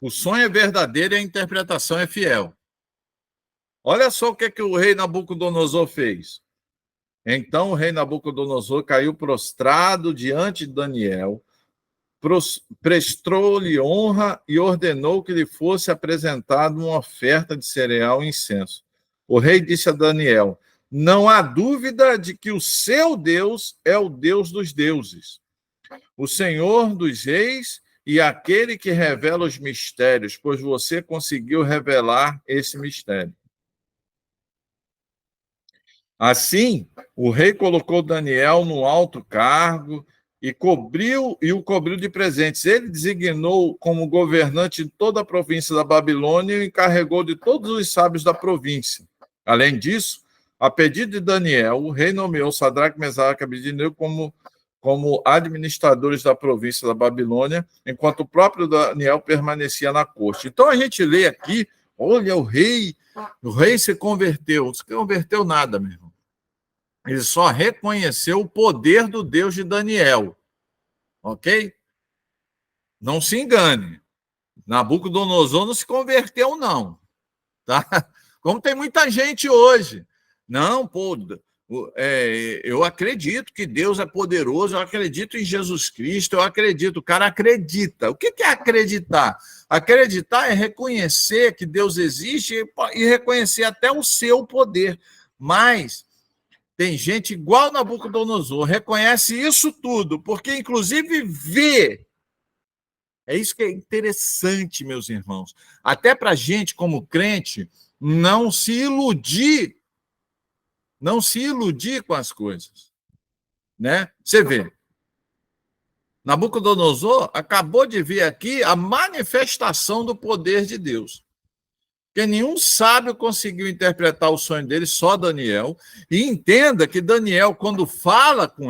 O sonho é verdadeiro e a interpretação é fiel. Olha só o que o rei Nabucodonosor fez. Então o rei Nabucodonosor caiu prostrado diante de Daniel, prestou-lhe honra e ordenou que lhe fosse apresentada uma oferta de cereal e incenso. O rei disse a Daniel: não há dúvida de que o seu Deus é o Deus dos deuses, o Senhor dos reis e aquele que revela os mistérios, pois você conseguiu revelar esse mistério. Assim, o rei colocou Daniel no alto cargo e o cobriu de presentes. Ele designou como governante de toda a província da Babilônia e encarregou de todos os sábios da província. Além disso, a pedido de Daniel, o rei nomeou Sadraque, Mesaque e Abednego como administradores da província da Babilônia, enquanto o próprio Daniel permanecia na corte. Então a gente lê aqui, olha, o rei se converteu. Não se converteu nada, meu irmão. Ele só reconheceu o poder do Deus de Daniel. Ok? Não se engane. Nabucodonosor não se converteu, não. Tá? Como tem muita gente hoje. Não, pô, eu acredito que Deus é poderoso, eu acredito em Jesus Cristo, eu acredito. O cara acredita. O que é acreditar? Acreditar é reconhecer que Deus existe e reconhecer até o seu poder. Mas tem gente igual Nabucodonosor, reconhece isso tudo, porque inclusive vê. É isso que é interessante, meus irmãos. Até para a gente, como crente, não se iludir com as coisas. Né? Você vê, Nabucodonosor acabou de ver aqui a manifestação do poder de Deus. Porque nenhum sábio conseguiu interpretar o sonho dele, só Daniel. E entenda que Daniel, quando fala com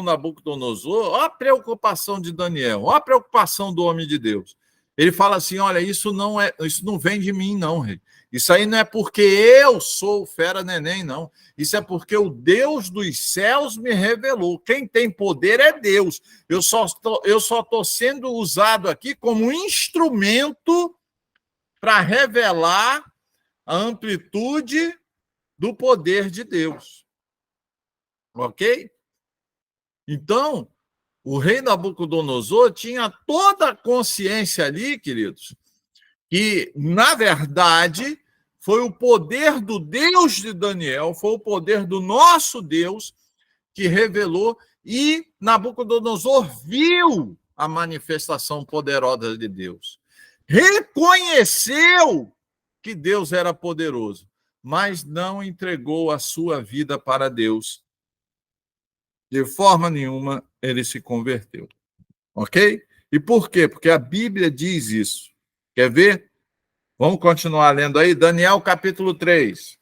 Nabucodonosor, olha a preocupação de Daniel, olha a preocupação do homem de Deus. Ele fala assim: olha, isso não vem de mim, não, rei. Isso aí não é porque eu sou fera neném, não. Isso é porque o Deus dos céus me revelou. Quem tem poder é Deus. Eu só estou sendo usado aqui como instrumento para revelar a amplitude do poder de Deus. Ok? Então, o rei Nabucodonosor tinha toda a consciência ali, queridos, que, na verdade, foi o poder do Deus de Daniel, foi o poder do nosso Deus que revelou, e Nabucodonosor viu a manifestação poderosa de Deus. Reconheceu que Deus era poderoso, mas não entregou a sua vida para Deus. De forma nenhuma ele se converteu. Ok? E por quê? Porque a Bíblia diz isso. Quer ver? Vamos continuar lendo aí. Daniel, capítulo 3.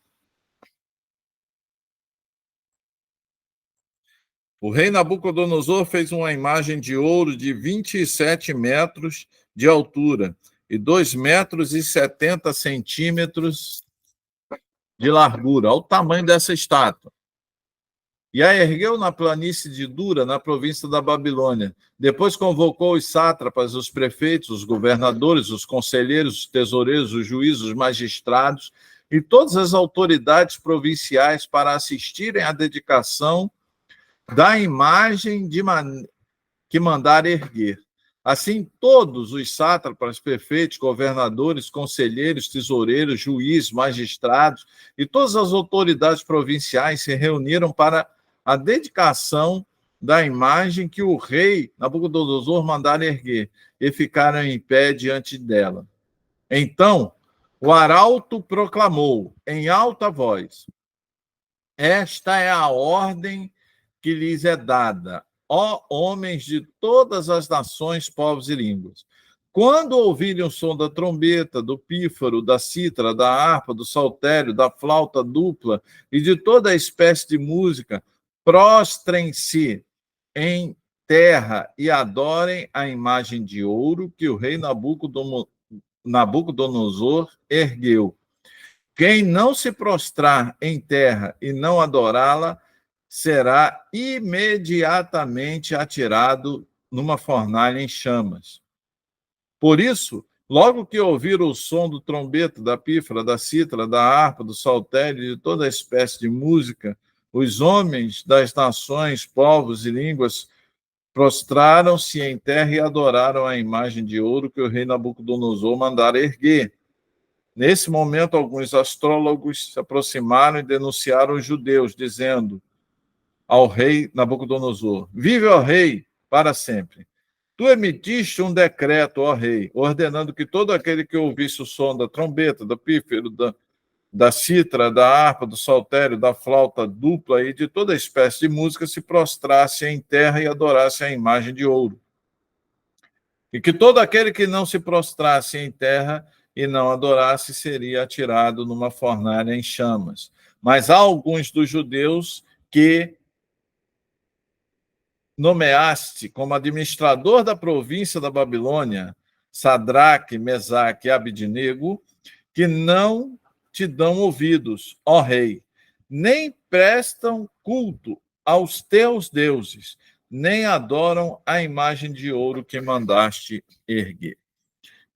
O rei Nabucodonosor fez uma imagem de ouro de 27 metros de altura e 2 metros e 70 centímetros de largura. Olha o tamanho dessa estátua. E a ergueu na planície de Dura, na província da Babilônia. Depois convocou os sátrapas, os prefeitos, os governadores, os conselheiros, os tesoureiros, os juízes, os magistrados e todas as autoridades provinciais para assistirem à dedicação da imagem que mandara erguer. Assim, todos os sátrapas, prefeitos, governadores, conselheiros, tesoureiros, juízes, magistrados e todas as autoridades provinciais se reuniram para a dedicação da imagem que o rei Nabucodonosor mandara erguer, e ficaram em pé diante dela. Então, o arauto proclamou em alta voz: esta é a ordem que lhes é dada. ó homens de todas as nações, povos e línguas. Quando ouvirem o som da trombeta, do pífaro, da cítara, da harpa, do saltério, da flauta dupla e de toda a espécie de música, prostrem-se em terra e adorem a imagem de ouro que o rei Nabucodonosor ergueu. Quem não se prostrar em terra e não adorá-la será imediatamente atirado numa fornalha em chamas. Por isso, logo que ouvir o som do trombeta, da pífara, da cítara, da harpa, do saltério e de toda espécie de música, os homens das nações, povos e línguas prostraram-se em terra e adoraram a imagem de ouro que o rei Nabucodonosor mandara erguer. Nesse momento, alguns astrólogos se aproximaram e denunciaram os judeus, dizendo ao rei Nabucodonosor: Vive, ó rei, para sempre. Tu emitiste um decreto, ó rei, ordenando que todo aquele que ouvisse o som da trombeta, do pífaro, da cítara, da harpa, do saltério, da flauta dupla e de toda espécie de música se prostrasse em terra e adorasse a imagem de ouro. E que todo aquele que não se prostrasse em terra e não adorasse seria atirado numa fornalha em chamas. Mas há alguns dos judeus que nomeaste como administrador da província da Babilônia, Sadraque, Mesaque e Abidnego, que não te dão ouvidos, ó rei, nem prestam culto aos teus deuses, nem adoram a imagem de ouro que mandaste erguer.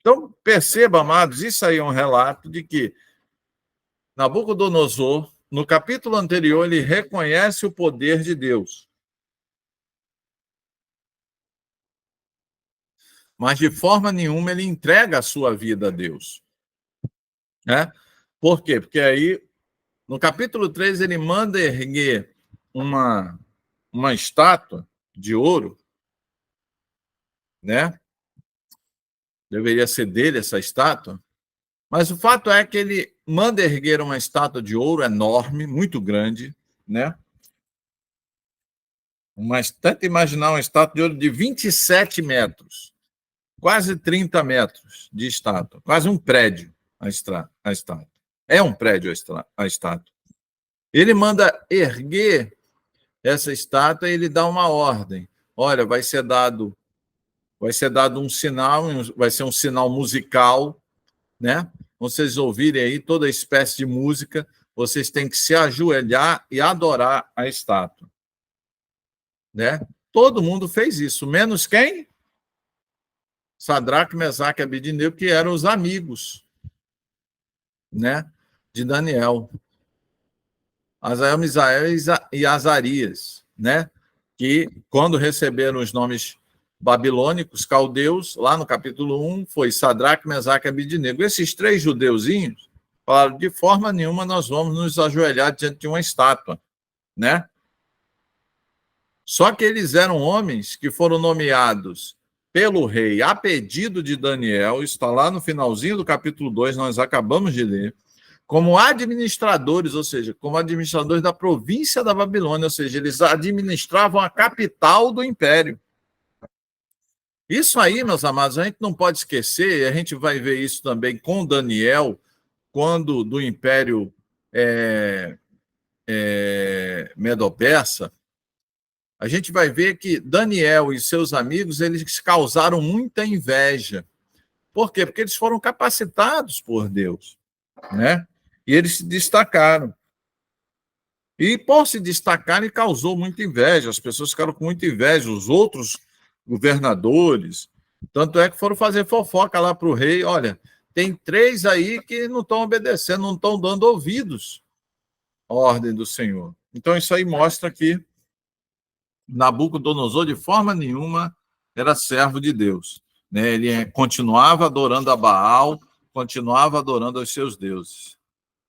Então, perceba, amados, isso aí é um relato de que Nabucodonosor, no capítulo anterior, ele reconhece o poder de Deus. Mas de forma nenhuma ele entrega a sua vida a Deus. Né? Por quê? Porque aí, no capítulo 3, ele manda erguer uma estátua de ouro, né? Deveria ser dele essa estátua, mas o fato é que ele manda erguer uma estátua de ouro enorme, muito grande, né? Mas tenta imaginar uma estátua de ouro de 27 metros, quase 30 metros de estátua, quase um prédio a estátua. É um prédio a estátua. Ele manda erguer essa estátua e ele dá uma ordem. Olha, vai ser dado um sinal, vai ser um sinal musical, né? Vocês ouvirem aí toda espécie de música, vocês têm que se ajoelhar e adorar a estátua, né? Todo mundo fez isso, menos quem? Sadraque, Mesaque e Abidnego, que eram os amigos, né, de Daniel. Azael, Misael e Azarias, né, que quando receberam os nomes babilônicos, caldeus, lá no capítulo 1, foi Sadraque, Mesaque e Abidnego. Esses três judeuzinhos falaram: de forma nenhuma nós vamos nos ajoelhar diante de uma estátua, né? Só que eles eram homens que foram nomeados pelo rei a pedido de Daniel, está lá no finalzinho do capítulo 2, nós acabamos de ler, como administradores, ou seja, como administradores da província da Babilônia, ou seja, eles administravam a capital do império. Isso aí, meus amados, a gente não pode esquecer, a gente vai ver isso também com Daniel, quando do Império Medo-Persa, a gente vai ver que Daniel e seus amigos, eles causaram muita inveja. Por quê? Porque eles foram capacitados por Deus, né? E eles se destacaram. E por se destacarem, causou muita inveja. As pessoas ficaram com muita inveja, os outros governadores. Tanto é que foram fazer fofoca lá para o rei. Olha, tem 3 aí que não estão obedecendo, não estão dando ouvidos à ordem do Senhor. Então, isso aí mostra que Nabucodonosor, de forma nenhuma, era servo de Deus, né? Ele continuava adorando a Baal, continuava adorando aos seus deuses,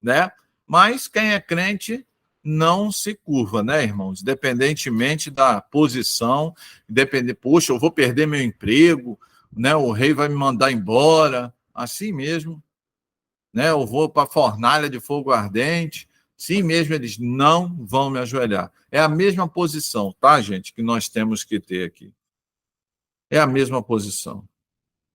né? Mas quem é crente não se curva, né, irmãos? Independentemente da posição, poxa, eu vou perder meu emprego, né? O rei vai me mandar embora, assim mesmo, né? Eu vou para a fornalha de fogo ardente. Sim mesmo, eles não vão me ajoelhar. É a mesma posição, tá, gente, que nós temos que ter aqui. É a mesma posição.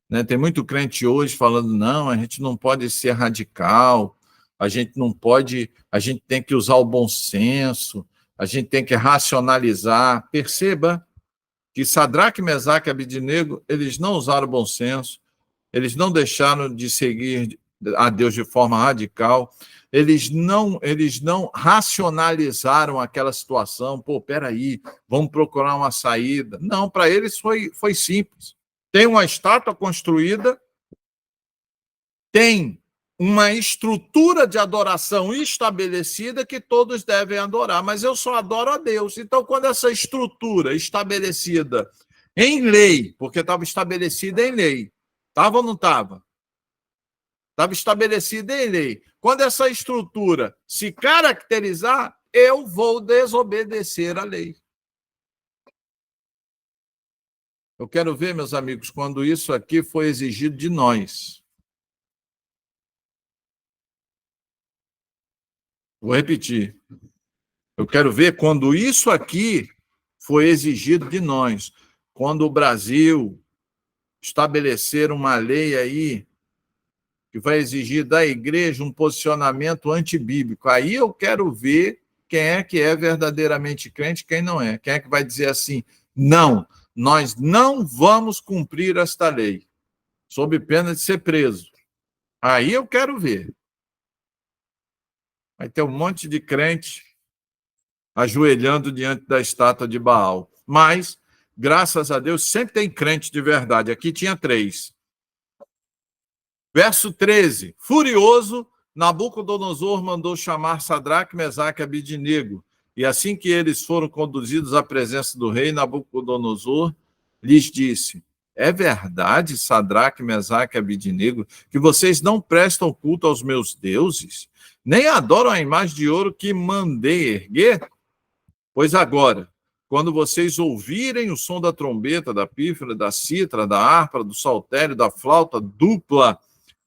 Né? Tem muito crente hoje falando, não, a gente não pode ser radical, a gente não pode, a gente tem que usar o bom senso, a gente tem que racionalizar. Perceba que Sadraque, Mesaque e Abidnego, eles não usaram o bom senso, eles não deixaram de seguir a Deus de forma radical, eles não racionalizaram aquela situação, pô, peraí, vamos procurar uma saída. Não, para eles foi simples. Tem uma estátua construída, tem uma estrutura de adoração estabelecida que todos devem adorar, mas eu só adoro a Deus. Então, quando essa estrutura estabelecida em lei, porque estava estabelecida em lei, estava ou não estava? Estava estabelecida em lei. Quando essa estrutura se caracterizar, eu vou desobedecer a lei. Eu quero ver, meus amigos, quando isso aqui foi exigido de nós. Vou repetir. Eu quero ver quando isso aqui foi exigido de nós. Quando o Brasil estabelecer uma lei aí que vai exigir da igreja um posicionamento antibíblico. Aí eu quero ver quem é verdadeiramente crente e quem não é. Quem é que vai dizer assim, não, nós não vamos cumprir esta lei, sob pena de ser preso. Aí eu quero ver. Vai ter um monte de crente ajoelhando diante da estátua de Baal. Mas, graças a Deus, sempre tem crente de verdade. Aqui tinha 3. Verso 13. Furioso, Nabucodonosor mandou chamar Sadraque, Mesaque e Abidnego. E assim que eles foram conduzidos à presença do rei, Nabucodonosor lhes disse: é verdade, Sadraque, Mesaque e Abidnego, que vocês não prestam culto aos meus deuses, nem adoram a imagem de ouro que mandei erguer? Pois agora, quando vocês ouvirem o som da trombeta, da pífara, da cítara, da harpa, do saltério, da flauta dupla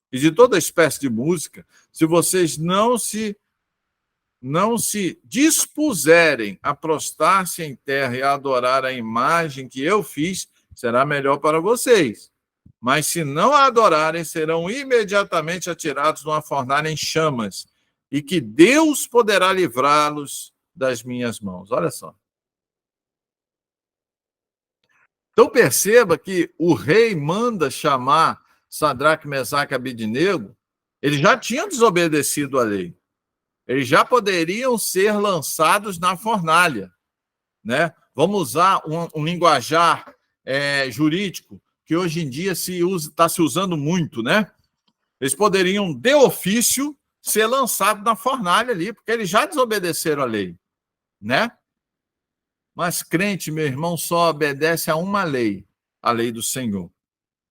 e de toda espécie de música, se vocês não se dispuserem a prostrar-se em terra e a adorar a imagem que eu fiz, será melhor para vocês. Mas se não a adorarem, serão imediatamente atirados numa fornalha em chamas, e que Deus poderá livrá-los das minhas mãos. Olha só. Então perceba que o rei manda chamar Sadraque, Mesaque e Abidnego, eles já tinham desobedecido a lei. Eles já poderiam ser lançados na fornalha, né? Vamos usar um linguajar jurídico que hoje em dia está se usando muito, né? Eles poderiam, de ofício, ser lançados na fornalha ali, porque eles já desobedeceram a lei, né? Mas crente, meu irmão, só obedece a uma lei, a lei do Senhor,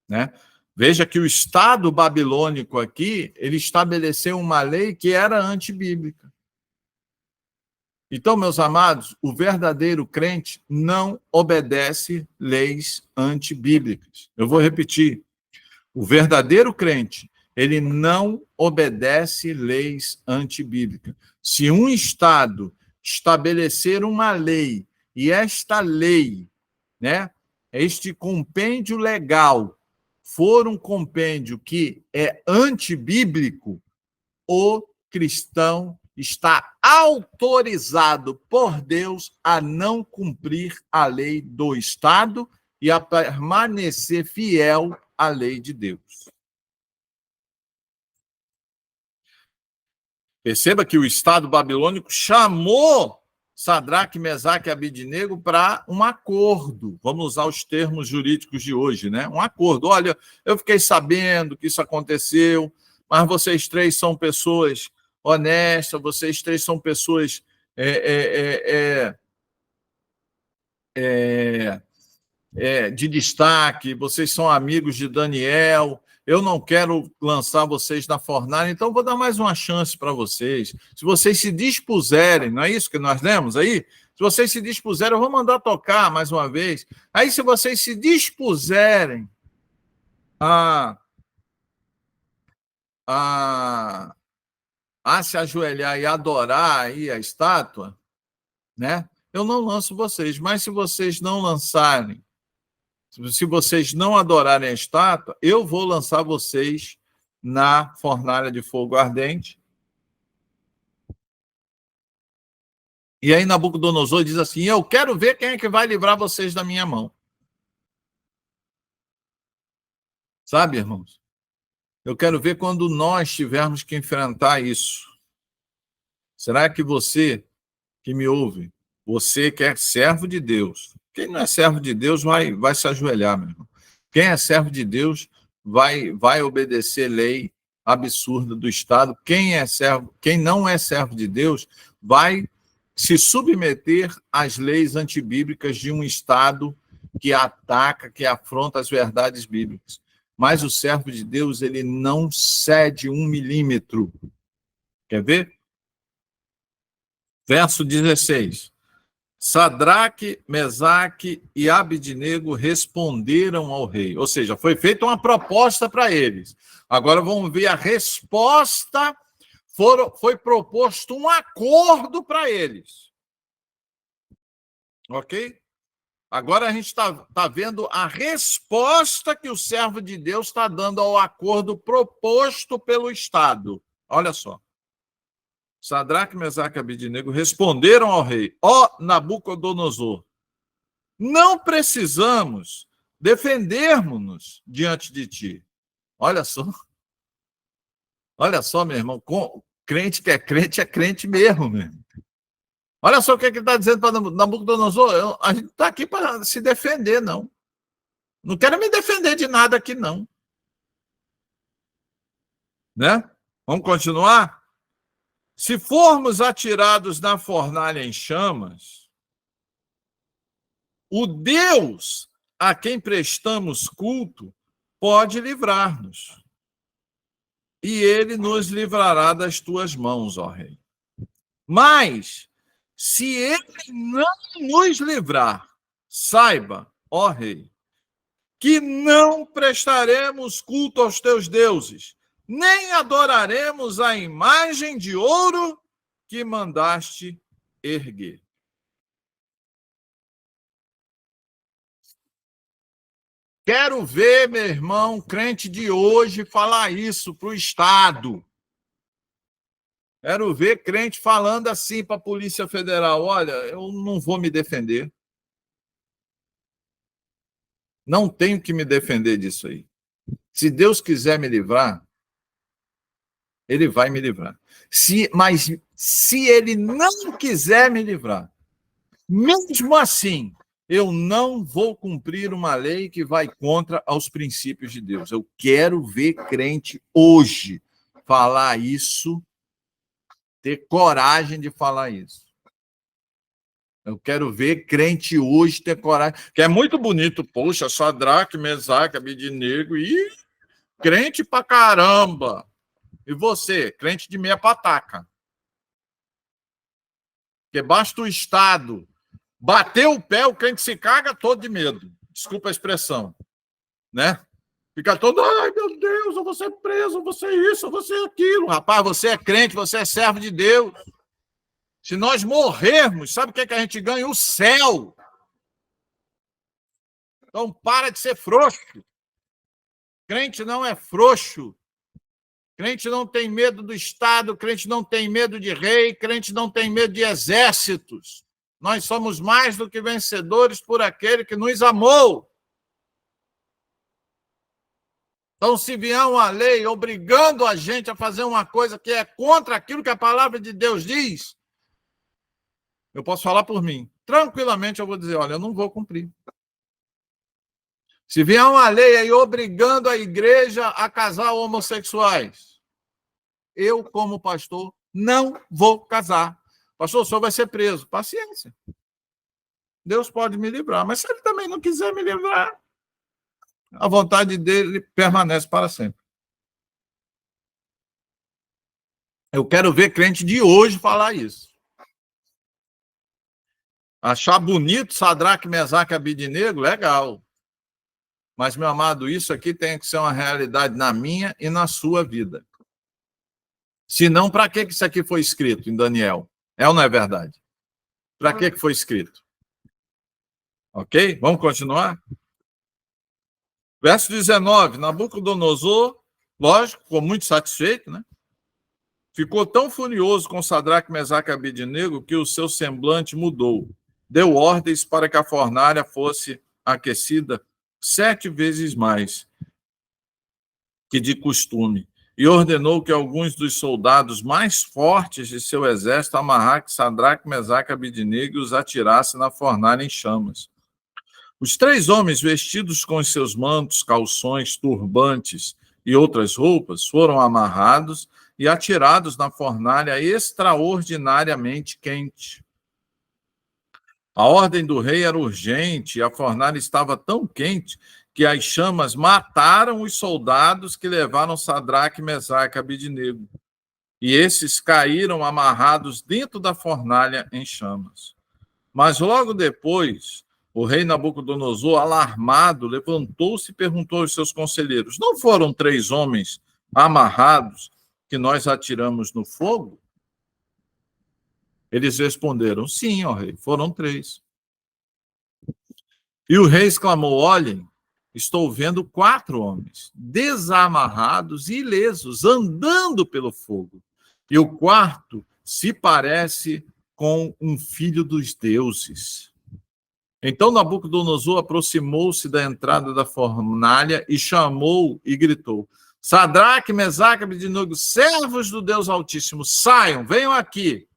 né? Veja que o Estado babilônico aqui, ele estabeleceu uma lei que era antibíblica. Então, meus amados, o verdadeiro crente não obedece leis antibíblicas. Eu vou repetir. O verdadeiro crente, ele não obedece leis antibíblicas. Se um Estado estabelecer uma lei, e esta lei, né, este compêndio legal, for um compêndio que é antibíblico, o cristão está autorizado por Deus a não cumprir a lei do Estado e a permanecer fiel à lei de Deus. Perceba que o Estado babilônico chamou Sadraque, Mesaque e Abidnego para um acordo. Vamos usar os termos jurídicos de hoje, né? Um acordo. Olha, eu fiquei sabendo que isso aconteceu, mas vocês 3 são pessoas honestas, vocês 3 são pessoas de destaque, vocês são amigos de Daniel, eu não quero lançar vocês na fornalha, então vou dar mais uma chance para vocês. Se vocês se dispuserem, não é isso que nós lemos aí? Se vocês se dispuserem, eu vou mandar tocar mais uma vez. Aí, se vocês se dispuserem a a se ajoelhar e adorar aí a estátua, né? Eu não lanço vocês, mas se vocês não lançarem, se vocês não adorarem a estátua, eu vou lançar vocês na fornalha de fogo ardente. E aí Nabucodonosor diz assim: eu quero ver quem é que vai livrar vocês da minha mão. Sabe, irmãos? Eu quero ver quando nós tivermos que enfrentar isso. Será que você que me ouve, você que é servo de Deus, quem não é servo de Deus vai se ajoelhar, meu irmão. Quem é servo de Deus vai obedecer lei absurda do Estado. Quem não é servo de Deus vai se submeter às leis antibíblicas de um Estado que ataca, que afronta as verdades bíblicas. Mas o servo de Deus, ele não cede 1 milímetro. Quer ver? Verso 16. Sadraque, Mesaque e Abidnego responderam ao rei. Ou seja, foi feita uma proposta para eles. Agora vamos ver a resposta. Foi proposto um acordo para eles. Ok? Agora a gente está vendo a resposta que o servo de Deus está dando ao acordo proposto pelo Estado. Olha só. Sadraque, Mesaque e Abidnego responderam ao rei: ó Nabucodonosor, não precisamos defendermos-nos diante de ti. Olha só, meu irmão, crente que é crente mesmo, meu irmão. Olha só o que ele está dizendo para Nabucodonosor: a gente está aqui para se defender, não. Não quero me defender de nada aqui, não. Né? Vamos continuar? Se formos atirados na fornalha em chamas, o Deus a quem prestamos culto pode livrar-nos. E ele nos livrará das tuas mãos, ó rei. Mas, se ele não nos livrar, saiba, ó rei, que não prestaremos culto aos teus deuses, nem adoraremos a imagem de ouro que mandaste erguer. Quero ver, meu irmão, crente de hoje, falar isso para o Estado. Quero ver crente falando assim para a Polícia Federal: olha, eu não vou me defender. Não tenho que me defender disso aí. Se Deus quiser me livrar, ele vai me livrar. Mas se ele não quiser me livrar, mesmo assim, eu não vou cumprir uma lei que vai contra os princípios de Deus. Eu quero ver crente hoje falar isso, ter coragem de falar isso. Eu quero ver crente hoje ter coragem. Que é muito bonito, poxa, Sadraque, Mesaque, Abidnego, e crente pra caramba. E você, crente de meia pataca. Porque basta o Estado bater o pé, o crente se caga todo de medo. Desculpa a expressão. Né? Fica todo: ai, meu Deus, eu vou ser preso, eu vou ser isso, eu vou ser aquilo. Rapaz, você é crente, você é servo de Deus. Se nós morrermos, sabe o que a gente ganha? O céu. Então, para de ser frouxo. Crente não é frouxo. Crente não tem medo do Estado, crente não tem medo de rei, crente não tem medo de exércitos. Nós somos mais do que vencedores por aquele que nos amou. Então, se vier uma lei obrigando a gente a fazer uma coisa que é contra aquilo que a palavra de Deus diz, eu posso falar por mim. Tranquilamente eu vou dizer: olha, eu não vou cumprir. Se vier uma lei aí obrigando a igreja a casar homossexuais, eu, como pastor, não vou casar. Pastor, o senhor vai ser preso. Paciência. Deus pode me livrar, mas se ele também não quiser me livrar, a vontade dele permanece para sempre. Eu quero ver crente de hoje falar isso. Achar bonito Sadraque, Mesaque e Abidnego, legal. Mas, meu amado, isso aqui tem que ser uma realidade na minha e na sua vida. Se não, para que isso aqui foi escrito em Daniel? É ou não é verdade? Para que foi escrito? Ok? Vamos continuar? Verso 19. Nabucodonosor, lógico, ficou muito satisfeito, né? Ficou tão furioso com Sadraque, Mesaque e Abednego que o seu semblante mudou. Deu ordens para que a fornalha fosse aquecida 7 vezes mais que de costume, e ordenou que alguns dos soldados mais fortes de seu exército amarrassem Sadraque, Mesaque e Abednego e os atirassem na fornalha em chamas. Os 3 homens, vestidos com os seus mantos, calções, turbantes e outras roupas, foram amarrados e atirados na fornalha extraordinariamente quente. A ordem do rei era urgente e a fornalha estava tão quente que as chamas mataram os soldados que levaram Sadraque, Mesaque e Abednego. E esses caíram amarrados dentro da fornalha em chamas. Mas logo depois, o rei Nabucodonosor, alarmado, levantou-se e perguntou aos seus conselheiros: não foram 3 homens amarrados que nós atiramos no fogo? Eles responderam: sim, ó rei, foram 3. E o rei exclamou: olhem, estou vendo 4 homens desamarrados e ilesos, andando pelo fogo. E o quarto se parece com um filho dos deuses. Então Nabucodonosor aproximou-se da entrada da fornalha e chamou e gritou: Sadraque, Mesaque e Abednego, servos do Deus Altíssimo, saiam, venham aqui.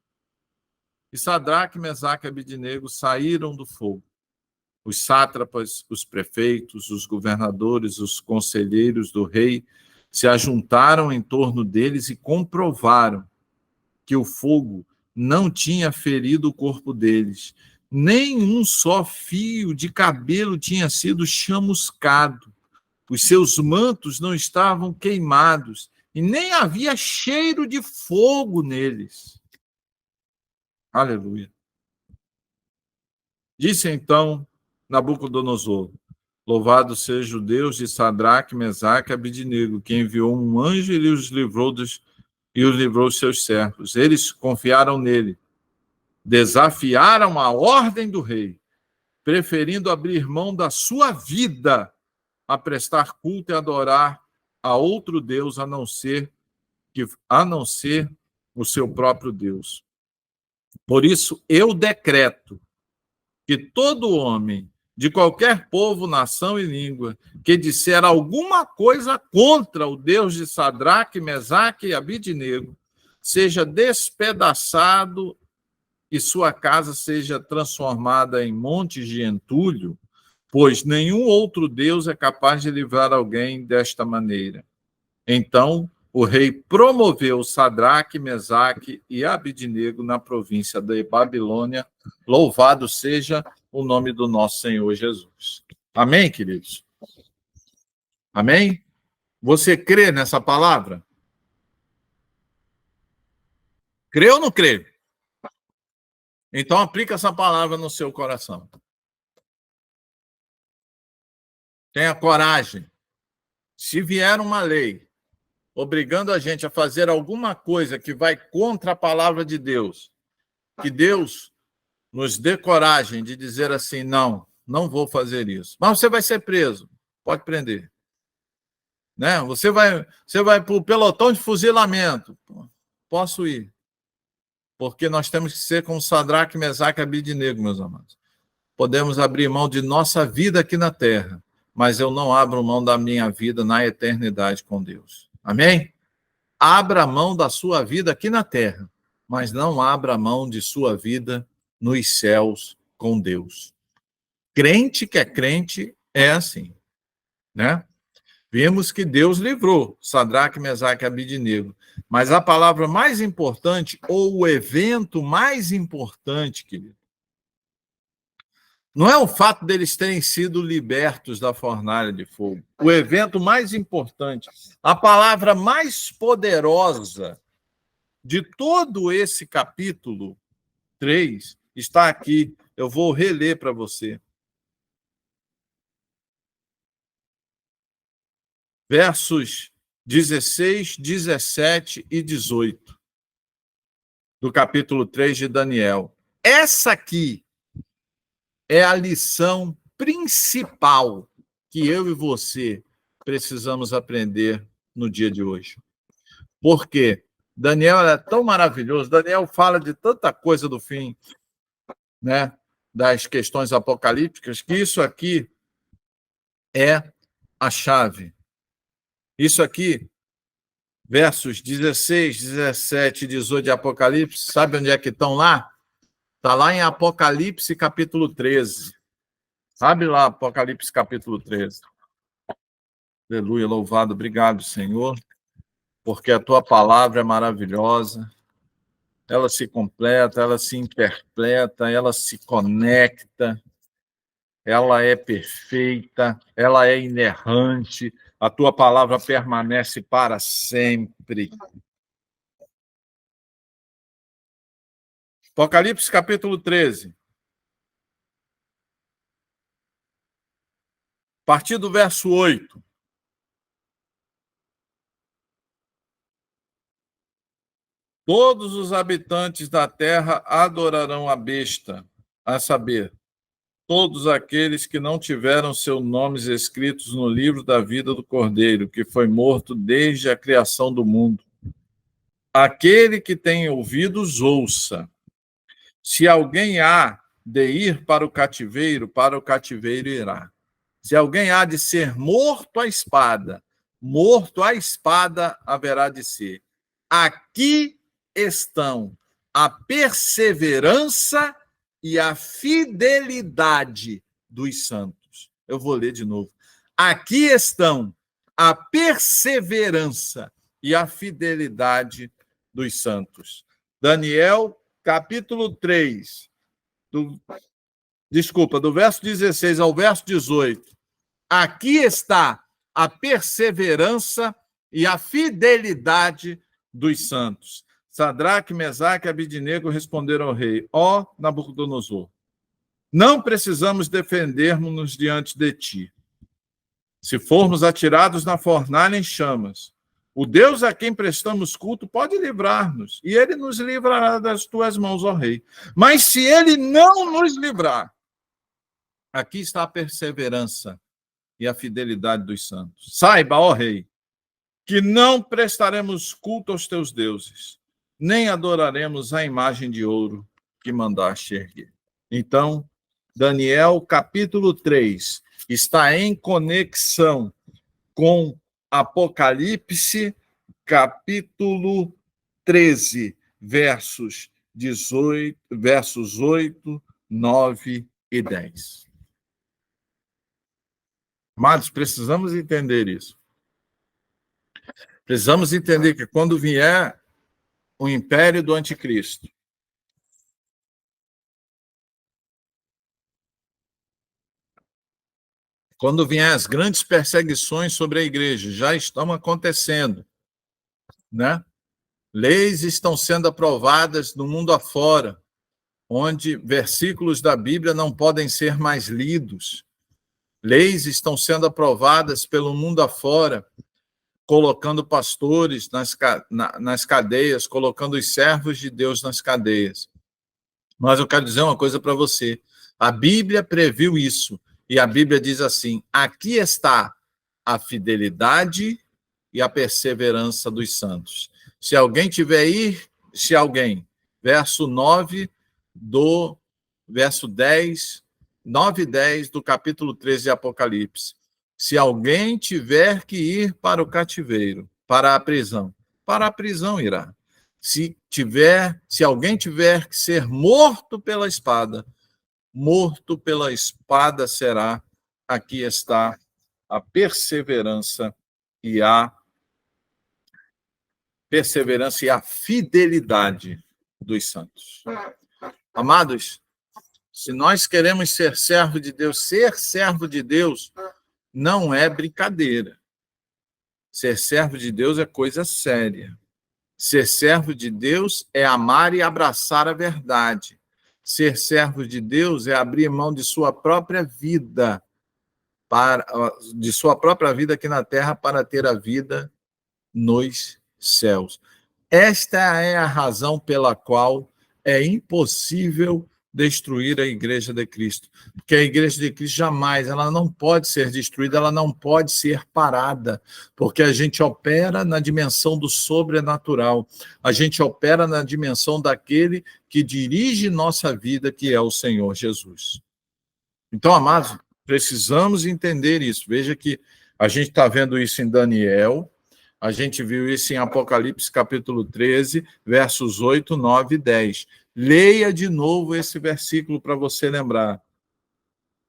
E Sadraque, Mesaque e Abednego saíram do fogo. Os sátrapas, os prefeitos, os governadores, os conselheiros do rei se ajuntaram em torno deles e comprovaram que o fogo não tinha ferido o corpo deles. Nem um só fio de cabelo tinha sido chamuscado. Os seus mantos não estavam queimados e nem havia cheiro de fogo neles. Aleluia. Disse então Nabucodonosor: louvado seja o Deus de Sadraque, Mesaque e Abednego, que enviou um anjo e os livrou dos seus servos. Eles confiaram nele, desafiaram a ordem do rei, preferindo abrir mão da sua vida a prestar culto e adorar a outro Deus a não ser o seu próprio Deus. Por isso eu decreto que todo homem de qualquer povo, nação e língua que disser alguma coisa contra o Deus de Sadraque, Mesaque e Abednego seja despedaçado e sua casa seja transformada em montes de entulho, pois nenhum outro Deus é capaz de livrar alguém desta maneira. Então o rei promoveu Sadraque, Mesaque e Abednego na província da Babilônia. Louvado seja o nome do nosso Senhor Jesus. Amém, queridos? Amém? Você crê nessa palavra? Crê ou não crê? Então aplica essa palavra no seu coração. Tenha coragem. Se vier uma lei obrigando a gente a fazer alguma coisa que vai contra a palavra de Deus, que Deus nos dê coragem de dizer assim: não, não vou fazer isso. Mas você vai ser preso, pode prender. Né? Você vai para o pelotão de fuzilamento. Posso ir. Porque nós temos que ser como Sadraque, Mesaque e Abednego, meus amados. Podemos abrir mão de nossa vida aqui na terra, mas eu não abro mão da minha vida na eternidade com Deus. Amém? Abra mão da sua vida aqui na terra, mas não abra mão de sua vida nos céus com Deus. Crente que é crente é assim, né? Vimos que Deus livrou Sadraque, Mesaque e Abednego, mas a palavra mais importante, ou o evento mais importante, querido, não é o fato deles terem sido libertos da fornalha de fogo. O evento mais importante, a palavra mais poderosa de todo esse capítulo 3 está aqui. Eu vou reler para você. Versos 16, 17 e 18 do capítulo 3 de Daniel. Essa aqui é a lição principal que eu e você precisamos aprender no dia de hoje. Por quê? Daniel é tão maravilhoso, Daniel fala de tanta coisa do fim, né, das questões apocalípticas, que isso aqui é a chave. Isso aqui, versos 16, 17 e 18 de Apocalipse, sabe onde é que estão lá? Está lá em Apocalipse, capítulo 13. Sabe lá, Apocalipse, capítulo 13. Aleluia, louvado, obrigado, Senhor, porque a tua palavra é maravilhosa, ela se completa, ela se interpreta, ela se conecta, ela é perfeita, ela é inerrante, a tua palavra permanece para sempre. Apocalipse, capítulo 13. A partir do verso 8. Todos os habitantes da terra adorarão a besta, a saber, todos aqueles que não tiveram seus nomes escritos no livro da vida do Cordeiro, que foi morto desde a criação do mundo. Aquele que tem ouvidos, ouça. Se alguém há de ir para o cativeiro irá. Se alguém há de ser morto à espada haverá de ser. Aqui estão a perseverança e a fidelidade dos santos. Eu vou ler de novo. Aqui estão a perseverança e a fidelidade dos santos. Daniel, capítulo 3, do verso 16 ao verso 18. Aqui está a perseverança e a fidelidade dos santos. Sadraque, Mesaque e Abidnego responderam ao rei: ó Nabucodonosor, não precisamos defendermos-nos diante de ti. Se formos atirados na fornalha em chamas, o Deus a quem prestamos culto pode livrar-nos, e ele nos livrará das tuas mãos, ó rei. Mas se ele não nos livrar, aqui está a perseverança e a fidelidade dos santos. Saiba, ó rei, que não prestaremos culto aos teus deuses, nem adoraremos a imagem de ouro que mandaste erguer. Então, Daniel, capítulo 3, está em conexão com Apocalipse, capítulo 13, versos 8, 9 e 10. Amados, precisamos entender isso. Precisamos entender que quando vier o império do anticristo, quando vier as grandes perseguições sobre a igreja, já estão acontecendo, né? Leis estão sendo aprovadas no mundo afora, onde versículos da Bíblia não podem ser mais lidos. Leis estão sendo aprovadas pelo mundo afora, colocando pastores nas cadeias, colocando os servos de Deus nas cadeias. Mas eu quero dizer uma coisa para você. A Bíblia previu isso. E a Bíblia diz assim: aqui está a fidelidade e a perseverança dos santos. Se alguém verso 9 do verso 10, 9 e 10 do capítulo 13 de Apocalipse. Se alguém tiver que ir para o cativeiro, para a prisão irá. Se alguém tiver que ser morto pela espada será. Aqui está a perseverança e a fidelidade dos santos. Amados, se nós queremos ser servo de Deus não é brincadeira. Ser servo de Deus é coisa séria. Ser servo de Deus é amar e abraçar a verdade. Ser servo de Deus é abrir mão de sua própria vida aqui na terra para ter a vida nos céus. Esta é a razão pela qual é impossível destruir a Igreja de Cristo. Porque a Igreja de Cristo jamais, ela não pode ser destruída, ela não pode ser parada, porque a gente opera na dimensão do sobrenatural, a gente opera na dimensão daquele que dirige nossa vida, que é o Senhor Jesus. Então, amados, precisamos entender isso. Veja que a gente está vendo isso em Daniel, a gente viu isso em Apocalipse, capítulo 13, versos 8, 9 e 10. Leia de novo esse versículo para você lembrar,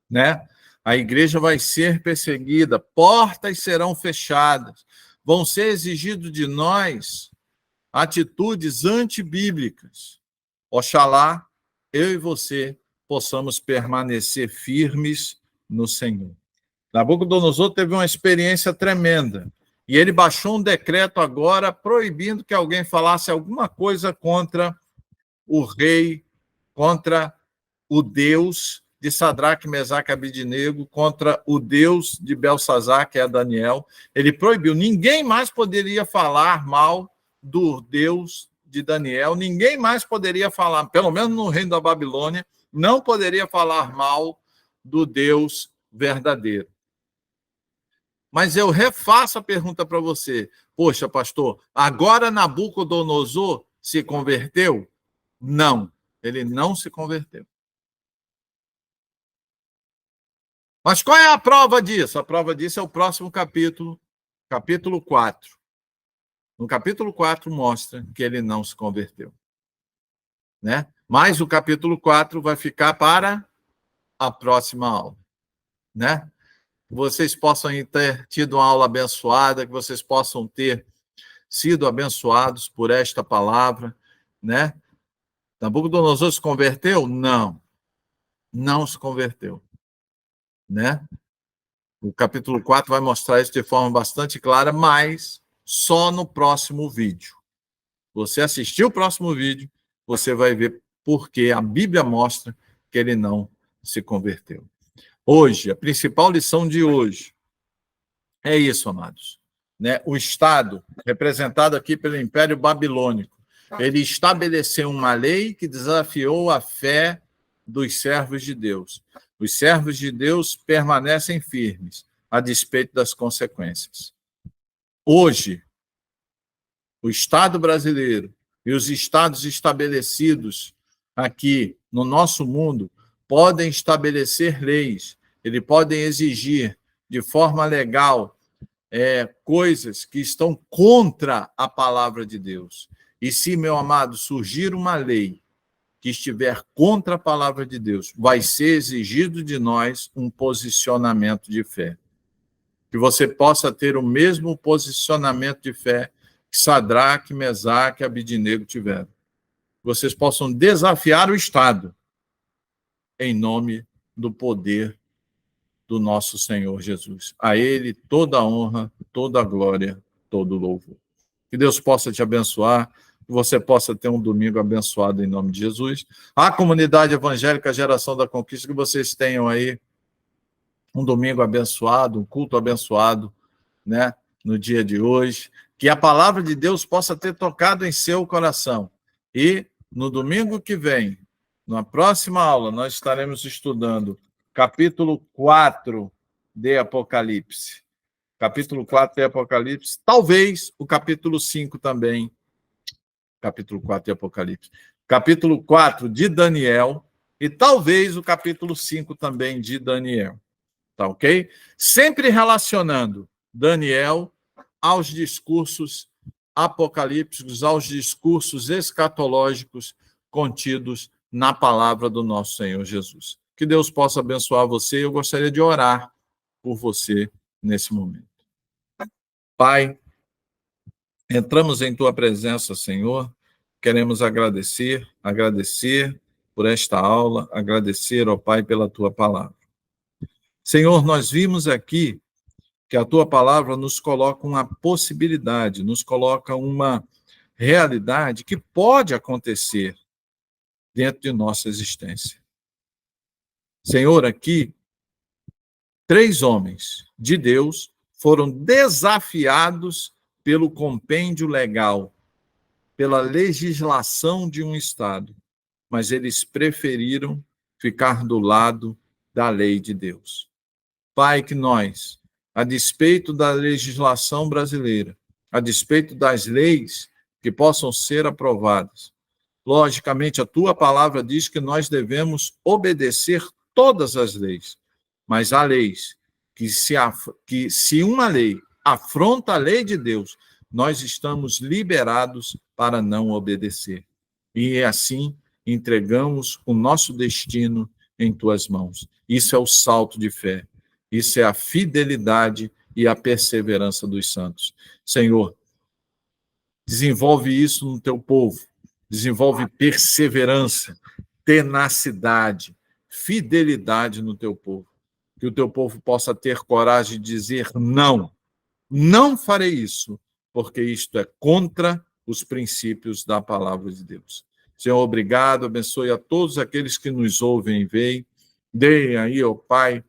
né? A igreja vai ser perseguida, portas serão fechadas, vão ser exigidos de nós atitudes antibíblicas. Oxalá eu e você possamos permanecer firmes no Senhor. Nabucodonosor teve uma experiência tremenda. E ele baixou um decreto agora proibindo que alguém falasse alguma coisa contra o rei, contra o Deus de Sadraque, Mesaque e Abidnego, contra o Deus de Belsazar, que é Daniel. Ele proibiu. Ninguém mais poderia falar mal do Deus de Daniel. Ninguém mais poderia falar, pelo menos no reino da Babilônia, não poderia falar mal do Deus verdadeiro. Mas eu refaço a pergunta para você. Poxa, pastor, agora Nabucodonosor se converteu? Não, ele não se converteu. Mas qual é a prova disso? A prova disso é o próximo capítulo, capítulo 4. No capítulo 4 mostra que ele não se converteu. Né? Mas o capítulo 4 vai ficar para a próxima aula. Né? Vocês possam ter tido uma aula abençoada, que vocês possam ter sido abençoados por esta palavra, né? Nabucodonosor se converteu? Não, não se converteu, né? O capítulo 4 vai mostrar isso de forma bastante clara, mas só no próximo vídeo. Você assistir o próximo vídeo, você vai ver porque a Bíblia mostra que ele não se converteu. Hoje, a principal lição de hoje é isso, amados. Né? O Estado, representado aqui pelo Império Babilônico, ele estabeleceu uma lei que desafiou a fé dos servos de Deus. Os servos de Deus permanecem firmes, a despeito das consequências. Hoje, o Estado brasileiro e os estados estabelecidos aqui no nosso mundo podem estabelecer leis, eles podem exigir de forma legal coisas que estão contra a palavra de Deus. E se, meu amado, surgir uma lei que estiver contra a palavra de Deus, vai ser exigido de nós um posicionamento de fé. Que você possa ter o mesmo posicionamento de fé que Sadraque, Mesaque e Abidnego tiveram. Vocês possam desafiar o Estado em nome do poder do nosso Senhor Jesus. A Ele toda a honra, toda a glória, todo o louvor. Que Deus possa te abençoar, que você possa ter um domingo abençoado em nome de Jesus. A comunidade evangélica Geração da Conquista, que vocês tenham aí um domingo abençoado, um culto abençoado, né, no dia de hoje. Que a palavra de Deus possa ter tocado em seu coração. E no domingo que vem, na próxima aula, nós estaremos estudando capítulo 4 de Apocalipse. Capítulo 4 de Apocalipse, talvez o capítulo 5 também. Capítulo 4 de Apocalipse. Capítulo 4 de Daniel e talvez o capítulo 5 também de Daniel. Tá ok? Sempre relacionando Daniel aos discursos apocalípticos, aos discursos escatológicos contidos na palavra do nosso Senhor Jesus. Que Deus possa abençoar você. Eu gostaria de orar por você nesse momento. Pai, entramos em tua presença, Senhor. Queremos agradecer por esta aula, agradecer, ó Pai, pela tua palavra. Senhor, nós vimos aqui que a tua palavra nos coloca uma possibilidade, nos coloca uma realidade que pode acontecer dentro de nossa existência. Senhor, aqui, 3 homens de Deus foram desafiados pelo compêndio legal, pela legislação de um Estado, mas eles preferiram ficar do lado da lei de Deus. Pai, que nós, a despeito da legislação brasileira, a despeito das leis que possam ser aprovadas, logicamente, a tua palavra diz que nós devemos obedecer todas as leis, mas há leis que se uma lei afronta a lei de Deus, nós estamos liberados para não obedecer. E assim entregamos o nosso destino em tuas mãos. Isso é o salto de fé. Isso é a fidelidade e a perseverança dos santos. Senhor, desenvolve isso no teu povo. Desenvolve perseverança, tenacidade, fidelidade no teu povo. Que o teu povo possa ter coragem de dizer não. Não farei isso, porque isto é contra os princípios da palavra de Deus. Senhor, obrigado, abençoe a todos aqueles que nos ouvem e veem. Deem aí, ó Pai,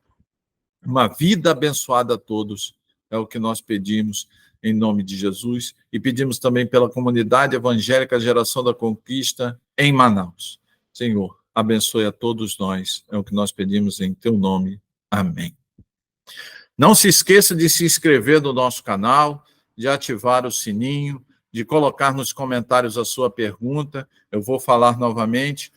uma vida abençoada a todos. É o que nós pedimos em nome de Jesus, e pedimos também pela comunidade evangélica Geração da Conquista em Manaus. Senhor, abençoe a todos nós, é o que nós pedimos em teu nome. Amém. Não se esqueça de se inscrever no nosso canal, de ativar o sininho, de colocar nos comentários a sua pergunta. Eu vou falar novamente.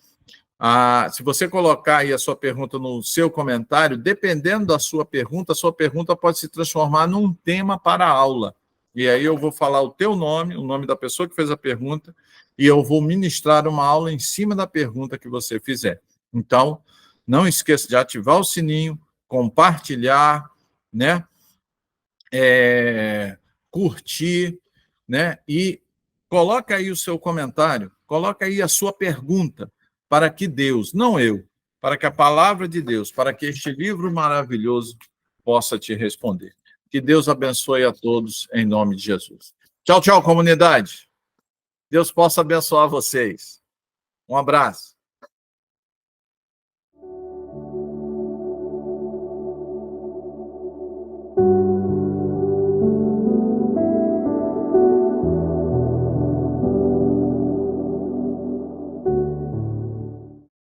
Se você colocar aí a sua pergunta no seu comentário, dependendo da sua pergunta, a sua pergunta pode se transformar num tema para a aula. E aí eu vou falar o teu nome, o nome da pessoa que fez a pergunta, e eu vou ministrar uma aula em cima da pergunta que você fizer. Então, não esqueça de ativar o sininho, compartilhar, né? Curtir, né? E coloca aí o seu comentário, coloca aí a sua pergunta, para que Deus, não eu, para que a palavra de Deus, para que este livro maravilhoso possa te responder. Que Deus abençoe a todos, em nome de Jesus. Tchau, tchau, comunidade. Deus possa abençoar vocês. Um abraço.